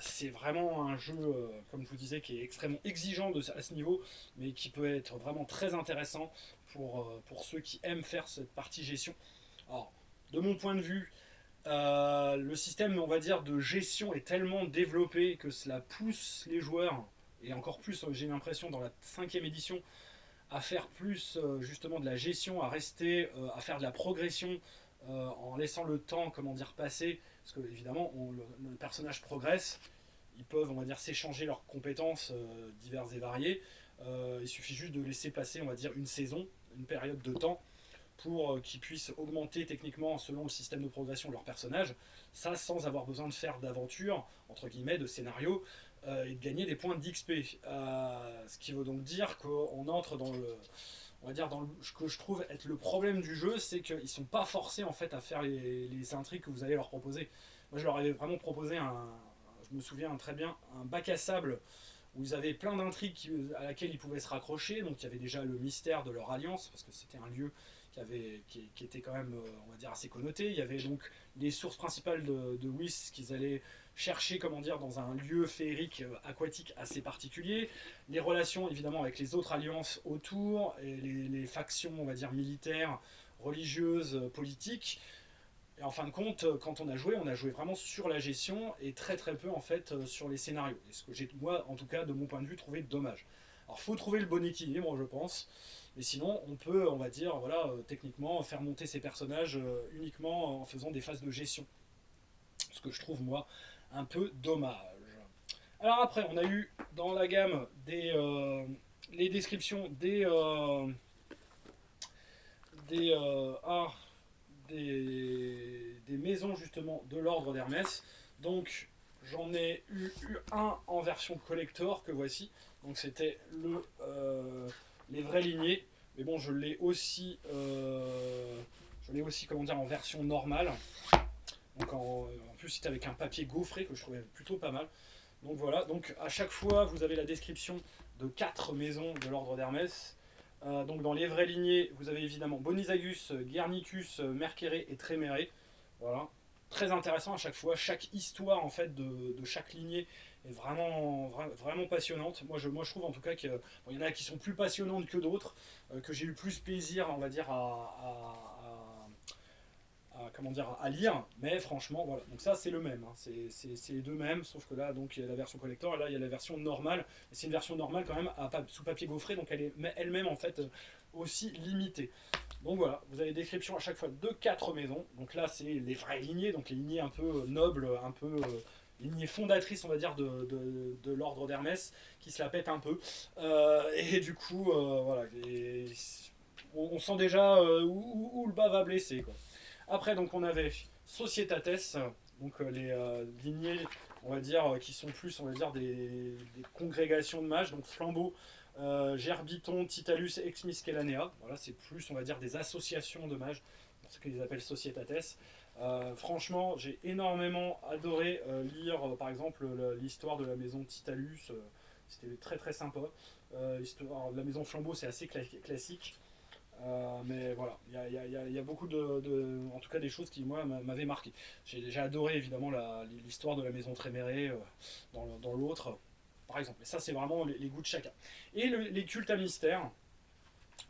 C'est vraiment un jeu, comme je vous disais, qui est extrêmement exigeant à ce niveau, mais qui peut être vraiment très intéressant pour ceux qui aiment faire cette partie gestion. Alors, de mon point de vue, le système, on va dire, de gestion est tellement développé que cela pousse les joueurs, et encore plus, j'ai l'impression, dans la 5e édition, à faire plus justement de la gestion, à rester, à faire de la progression en laissant le temps, comment dire, passer, parce que évidemment le personnage progresse, ils peuvent, on va dire, s'échanger leurs compétences diverses et variées. Il suffit juste de laisser passer, on va dire, une saison, une période de temps pour qu'ils puissent augmenter techniquement selon le système de progression de leur personnage, ça sans avoir besoin de faire d'aventure, entre guillemets, de scénario, et de gagner des points d'XP. Ce qui veut donc dire qu'on entre dans le, on va dire dans ce que je trouve être le problème du jeu, c'est qu'ils ne sont pas forcés en fait à faire les intrigues que vous allez leur proposer. Moi je leur avais vraiment proposé je me souviens très bien, un bac à sable où ils avaient plein d'intrigues à laquelle ils pouvaient se raccrocher. Donc il y avait déjà le mystère de leur alliance, parce que c'était un lieu qui était quand même, on va dire, assez connoté. Il y avait donc les sources principales de Wyss qu'ils allaient chercher, comment dire, dans un lieu féerique aquatique assez particulier. Les relations, évidemment, avec les autres alliances autour, et les factions, on va dire, militaires, religieuses, politiques. Et en fin de compte, quand on a joué vraiment sur la gestion et très très peu en fait sur les scénarios. Et ce que j'ai, moi, en tout cas, de mon point de vue, trouvé dommage. Alors, faut trouver le bon équilibre, je pense. Mais sinon, on peut, on va dire, voilà, techniquement, faire monter ses personnages uniquement en faisant des phases de gestion. Ce que je trouve, moi, un peu dommage. Alors après, on a eu dans la gamme les descriptions des, des maisons justement de l'ordre d'Hermès. Donc j'en ai eu un en version collector que voici. Donc c'était les vraies lignées. Mais bon, je l'ai aussi comment dire en version normale. Donc en plus c'était avec un papier gaufré que je trouvais plutôt pas mal. Donc voilà, donc à chaque fois vous avez la description de 4 maisons de l'ordre d'Hermès. Donc dans les vraies lignées, vous avez évidemment Bonisagus, Guernicus, Mercere et Tremere. Voilà. Très intéressant à chaque fois. Chaque histoire en fait de chaque lignée est vraiment passionnante. Moi je trouve en tout cas qu'il y en a qui sont plus passionnantes que d'autres, que j'ai eu plus plaisir on va dire comment dire, à lire, mais franchement voilà, donc ça c'est le même, hein. C'est les deux mêmes, sauf que là donc il y a la version collector et là il y a la version normale, et c'est une version normale quand même sous papier gaufré, donc elle est elle-même en fait aussi limitée. Donc voilà, vous avez des descriptions à chaque fois de 4 maisons, donc là c'est les vraies lignées, donc les lignées un peu nobles, un peu lignées fondatrices on va dire de l'ordre d'Hermès, qui se la pètent un peu, et du coup voilà, on sent déjà où le bas va blesser quoi. Après, donc, on avait Societates, donc les lignées, on va dire, qui sont plus, on va dire, des congrégations de mages, donc Flambeau, Gerbiton, Titalus, Ex Miscellanea. Voilà, c'est plus, on va dire, des associations de mages, pour ce qu'ils appellent Societates. Franchement, j'ai énormément adoré lire, par exemple, l'histoire de la maison Titalus. C'était très très sympa. L'histoire de la maison Flambeau, c'est assez classique. Mais voilà, il y a beaucoup en tout cas des choses qui moi m'avaient marqué. J'ai adoré évidemment l'histoire de la maison Tréméré dans l'autre, par exemple. Et ça c'est vraiment les goûts de chacun. Et les cultes à mystère,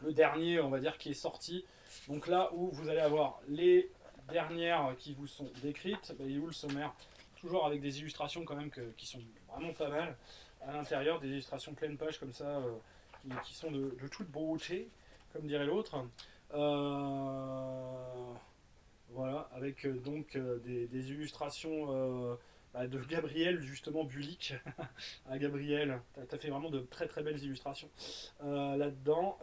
le dernier on va dire qui est sorti. Donc là où vous allez avoir les dernières qui vous sont décrites, bah, il est où le sommaire? Toujours avec des illustrations quand même qui sont vraiment pas mal à l'intérieur, des illustrations pleine page comme ça qui sont de toute beauté comme dirait l'autre. Voilà, avec donc des illustrations de Gabriel, justement Bulic. À Gabriel, t'as fait vraiment de très très belles illustrations là-dedans.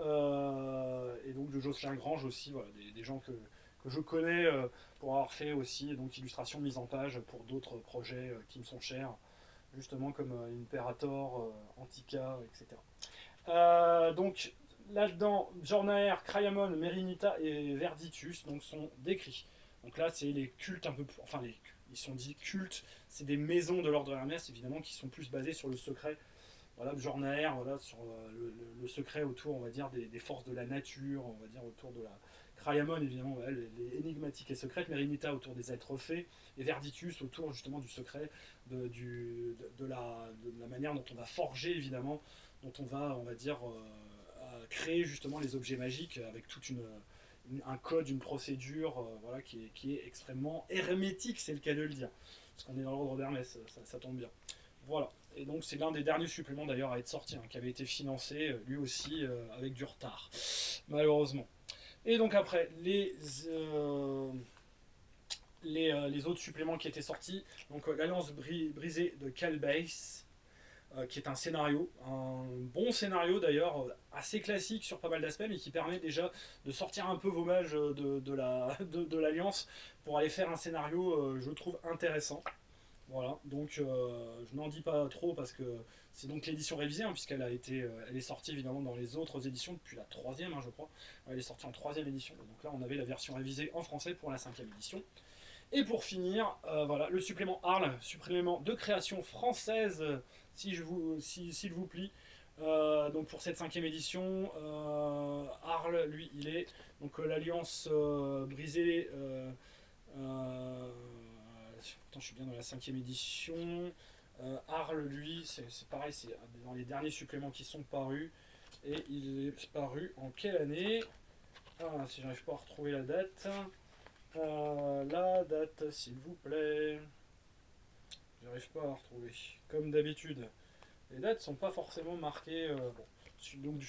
Et donc de Jocelyn Grange aussi, voilà, des gens que je connais pour avoir fait aussi donc illustrations mises en page pour d'autres projets qui me sont chers, justement comme Imperator, Antica, etc. Donc là-dedans, Jornaer, Crayamon, Merinita et Verditus donc, sont décrits. Donc là, c'est les cultes un peu plus. Enfin, ils sont dits cultes, c'est des maisons de l'ordre de Hermès, évidemment, qui sont plus basées sur le secret. Voilà, Jornaer, voilà, sur le secret autour, on va dire, des forces de la nature, on va dire, autour de la Crayamon, évidemment, elle est énigmatique et secrète, Merimita autour des êtres faits, et Verditus autour justement du secret, de la manière dont on va forger, évidemment, dont on va dire, créer justement les objets magiques avec toute un code, une procédure voilà, qui est extrêmement hermétique, c'est le cas de le dire. Parce qu'on est dans l'ordre d'Hermès, ça tombe bien. Voilà. Et donc c'est l'un des derniers suppléments d'ailleurs à être sorti, hein, qui avait été financé lui aussi avec du retard, malheureusement. Et donc après, les autres suppléments qui étaient sortis, donc l'Alliance brisée de Calbase, qui est un bon scénario d'ailleurs, assez classique sur pas mal d'aspects, mais qui permet déjà de sortir un peu vos mages de l'Alliance pour aller faire un scénario, je trouve, intéressant. Voilà, donc je n'en dis pas trop parce que c'est donc l'édition révisée, hein, puisqu'elle elle est sortie évidemment dans les autres éditions depuis la troisième, hein, je crois. Elle est sortie en troisième édition. Donc là, on avait la version révisée en français pour la cinquième édition. Et pour finir, voilà, le supplément Arles, supplément de création française, s'il vous plaît. Donc pour cette cinquième édition, Arles, lui, il est donc l'Alliance brisée. Attends, je suis bien dans la cinquième édition. Arles, lui, c'est pareil, c'est dans les derniers suppléments qui sont parus. Et il est paru en quelle année? Ah, si j'arrive pas à retrouver la date. La date, s'il vous plaît. J'arrive pas à retrouver. Comme d'habitude, les dates sont pas forcément marquées. Bon. Donc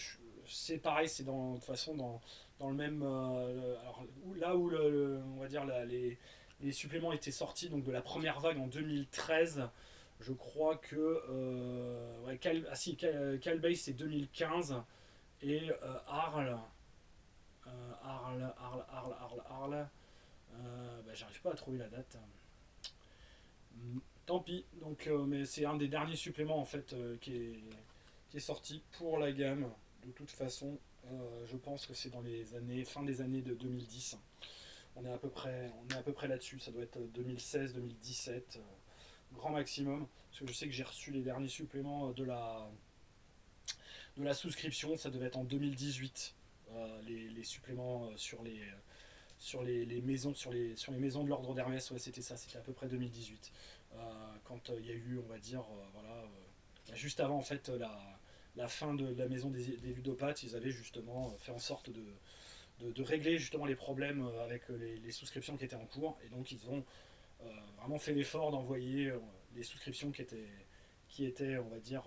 c'est pareil, c'est de toute façon dans le même. Alors, là où on va dire les suppléments étaient sortis donc de la première vague en 2013. Je crois que ouais, Calbase c'est 2015 et Arles. J'arrive pas à trouver la date. Tant pis. Donc, mais c'est un des derniers suppléments en fait qui est sorti pour la gamme. De toute façon, je pense que c'est dans les années fin des années de 2010. On est à peu près là-dessus. Ça doit être 2016-2017, grand maximum. Parce que je sais que j'ai reçu les derniers suppléments de la souscription. Ça devait être en 2018. Les suppléments sur les maisons sur les maisons de l'ordre d'Hermès, ouais, c'était ça, c'était à peu près 2018, quand il y a eu, on va dire, voilà, juste avant en fait la fin de la maison des ludopathes. Ils avaient justement fait en sorte de régler justement les problèmes avec les souscriptions qui étaient en cours, et donc ils ont vraiment fait l'effort d'envoyer les souscriptions qui étaient, on va dire,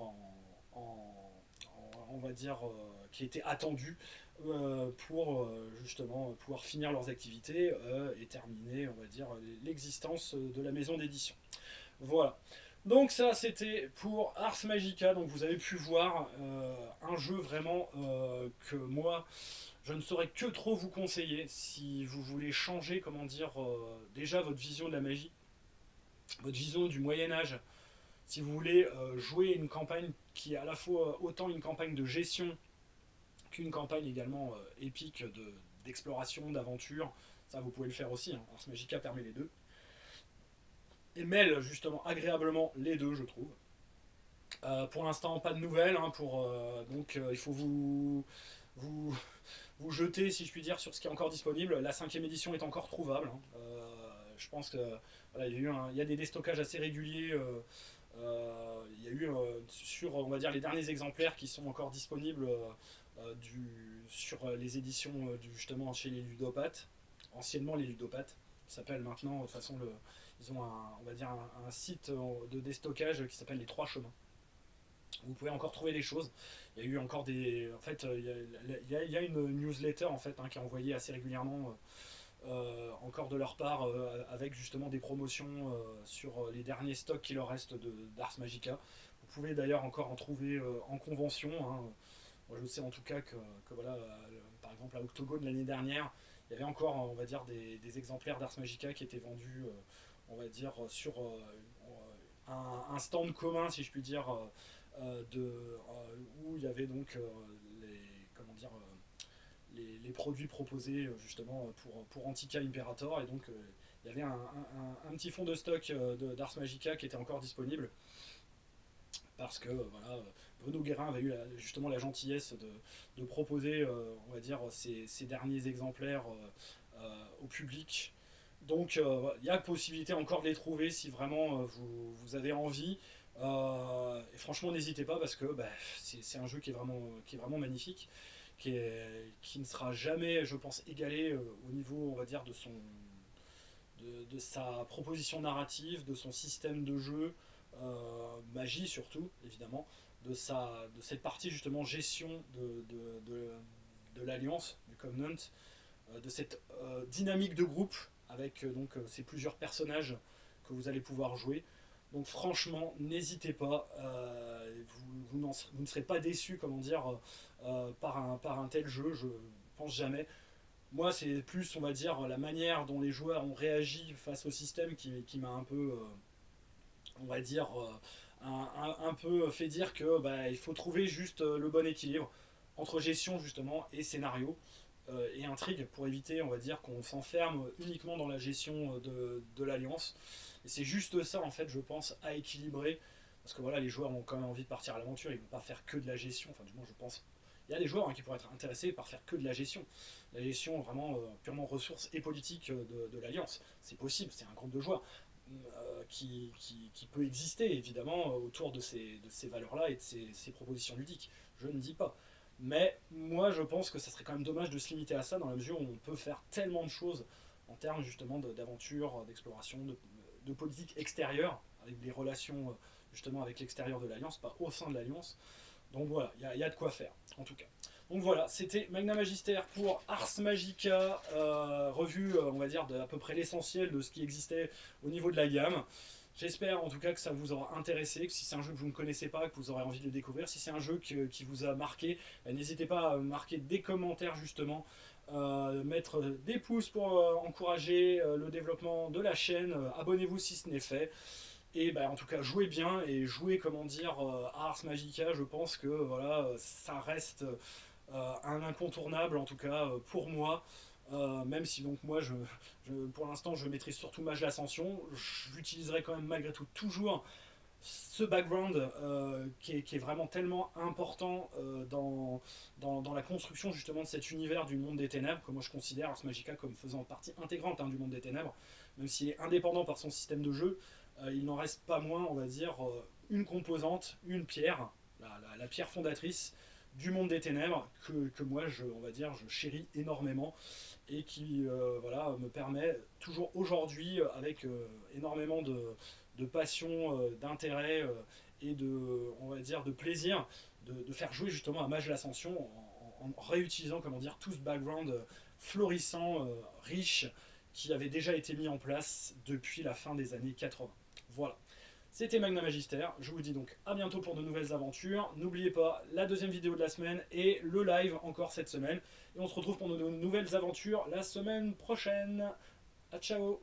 on va dire, qui étaient attendues pour justement pouvoir finir leurs activités et terminer, on va dire, l'existence de la maison d'édition. Voilà. Donc ça, c'était pour Ars Magica. Donc vous avez pu voir un jeu vraiment que moi, je ne saurais que trop vous conseiller si vous voulez changer, comment dire, déjà votre vision de la magie, votre vision du Moyen Âge. Si vous voulez jouer une campagne qui est à la fois autant une campagne de gestion qu'une campagne également épique d'exploration, d'aventure, ça vous pouvez le faire aussi, hein. Ars Magica permet les deux. Et mêle justement agréablement les deux, je trouve. Pour l'instant, pas de nouvelles, hein, donc il faut vous, vous jeter, si je puis dire, sur ce qui est encore disponible. La cinquième édition est encore trouvable, hein. Je pense que voilà, il y a des déstockages assez réguliers. Il y a eu sur, on va dire, les derniers exemplaires qui sont encore disponibles sur les éditions justement chez les ludopathes, anciennement les ludopathes, ça s'appelle maintenant, de toute façon, ils ont on va dire un site de déstockage qui s'appelle les Trois Chemins. Vous pouvez encore trouver des choses. Il y a eu encore des. En fait, il y a une newsletter en fait, hein, qui est envoyée assez régulièrement. Encore de leur part, avec justement des promotions sur les derniers stocks qui leur restent d'Ars Magica. Vous pouvez d'ailleurs encore en trouver en convention, hein. Moi je sais en tout cas que voilà, par exemple à Octogone l'année dernière, il y avait encore, on va dire, des exemplaires d'Ars Magica qui étaient vendus, on va dire, sur un stand commun, si je puis dire, où il y avait donc comment dire, les produits proposés justement pour Antica Imperator, et donc il y avait un petit fond de stock d'Ars Magica qui était encore disponible, parce que voilà, Bruno Guérin avait eu justement la gentillesse de proposer, on va dire, ces derniers exemplaires au public. Donc il y a possibilité encore de les trouver si vraiment vous avez envie. Et franchement, n'hésitez pas parce que bah, c'est un jeu qui est vraiment magnifique, qui ne sera jamais, je pense, égalé au niveau, on va dire, de sa proposition narrative, de son système de jeu, magie surtout, évidemment, de cette partie justement gestion de l'Alliance, du Covenant, de cette dynamique de groupe avec ces plusieurs personnages que vous allez pouvoir jouer. Donc franchement, n'hésitez pas, vous ne serez pas déçus, comment dire, par un tel jeu, je pense jamais. Moi, c'est plus, on va dire, la manière dont les joueurs ont réagi face au système qui m'a un peu, on va dire, un peu fait dire que bah, il faut trouver juste le bon équilibre entre gestion justement et scénario et intrigue pour éviter, on va dire, qu'on s'enferme uniquement dans la gestion de l'alliance. Et c'est juste ça, en fait, je pense, à équilibrer. Parce que voilà, les joueurs ont quand même envie de partir à l'aventure, ils ne vont pas faire que de la gestion. Enfin, du moins, je pense. Il y a des joueurs qui pourraient être intéressés par faire que de la gestion. La gestion vraiment purement ressources et politique de l'Alliance. C'est possible, c'est un groupe de joueurs qui peut exister, évidemment, autour de ces valeurs-là et de ces propositions ludiques. Je ne dis pas. Mais moi, je pense que ça serait quand même dommage de se limiter à ça dans la mesure où on peut faire tellement de choses en termes justement d'aventure, d'exploration, de politique extérieure, avec des relations justement avec l'extérieur de l'Alliance, pas au sein de l'Alliance. Donc voilà, il y a de quoi faire, en tout cas. Donc voilà, c'était Magna Magister pour Ars Magica, revue, on va dire, d'à peu près l'essentiel de ce qui existait au niveau de la gamme. J'espère en tout cas que ça vous aura intéressé, que si c'est un jeu que vous ne connaissez pas, que vous aurez envie de le découvrir, si c'est un jeu qui vous a marqué, n'hésitez pas à marquer des commentaires justement, mettre des pouces pour encourager le développement de la chaîne, abonnez-vous si ce n'est fait. Et bah, en tout cas, jouez bien et jouez, comment dire, à Ars Magica. Je pense que voilà, ça reste un incontournable, en tout cas pour moi. Même si donc moi, pour l'instant, je maîtrise surtout Mage l'Ascension, j'utiliserai quand même malgré tout toujours ce background qui est vraiment tellement important dans la construction justement de cet univers du monde des ténèbres, que moi je considère Ars Magica comme faisant partie intégrante du monde des ténèbres, même s'il est indépendant par son système de jeu, il n'en reste pas moins, on va dire, une composante, une pierre, la pierre fondatrice du monde des ténèbres que moi on va dire, je chéris énormément et qui voilà, me permet toujours aujourd'hui avec énormément de passion, d'intérêt et on va dire, de plaisir de faire jouer justement à Mage l'Ascension en réutilisant, comment dire, tout ce background florissant, riche, qui avait déjà été mis en place depuis la fin des années 80. Voilà. C'était Magna Magister, je vous dis donc à bientôt pour de nouvelles aventures. N'oubliez pas la deuxième vidéo de la semaine et le live encore cette semaine. Et on se retrouve pour de nouvelles aventures la semaine prochaine. A ciao.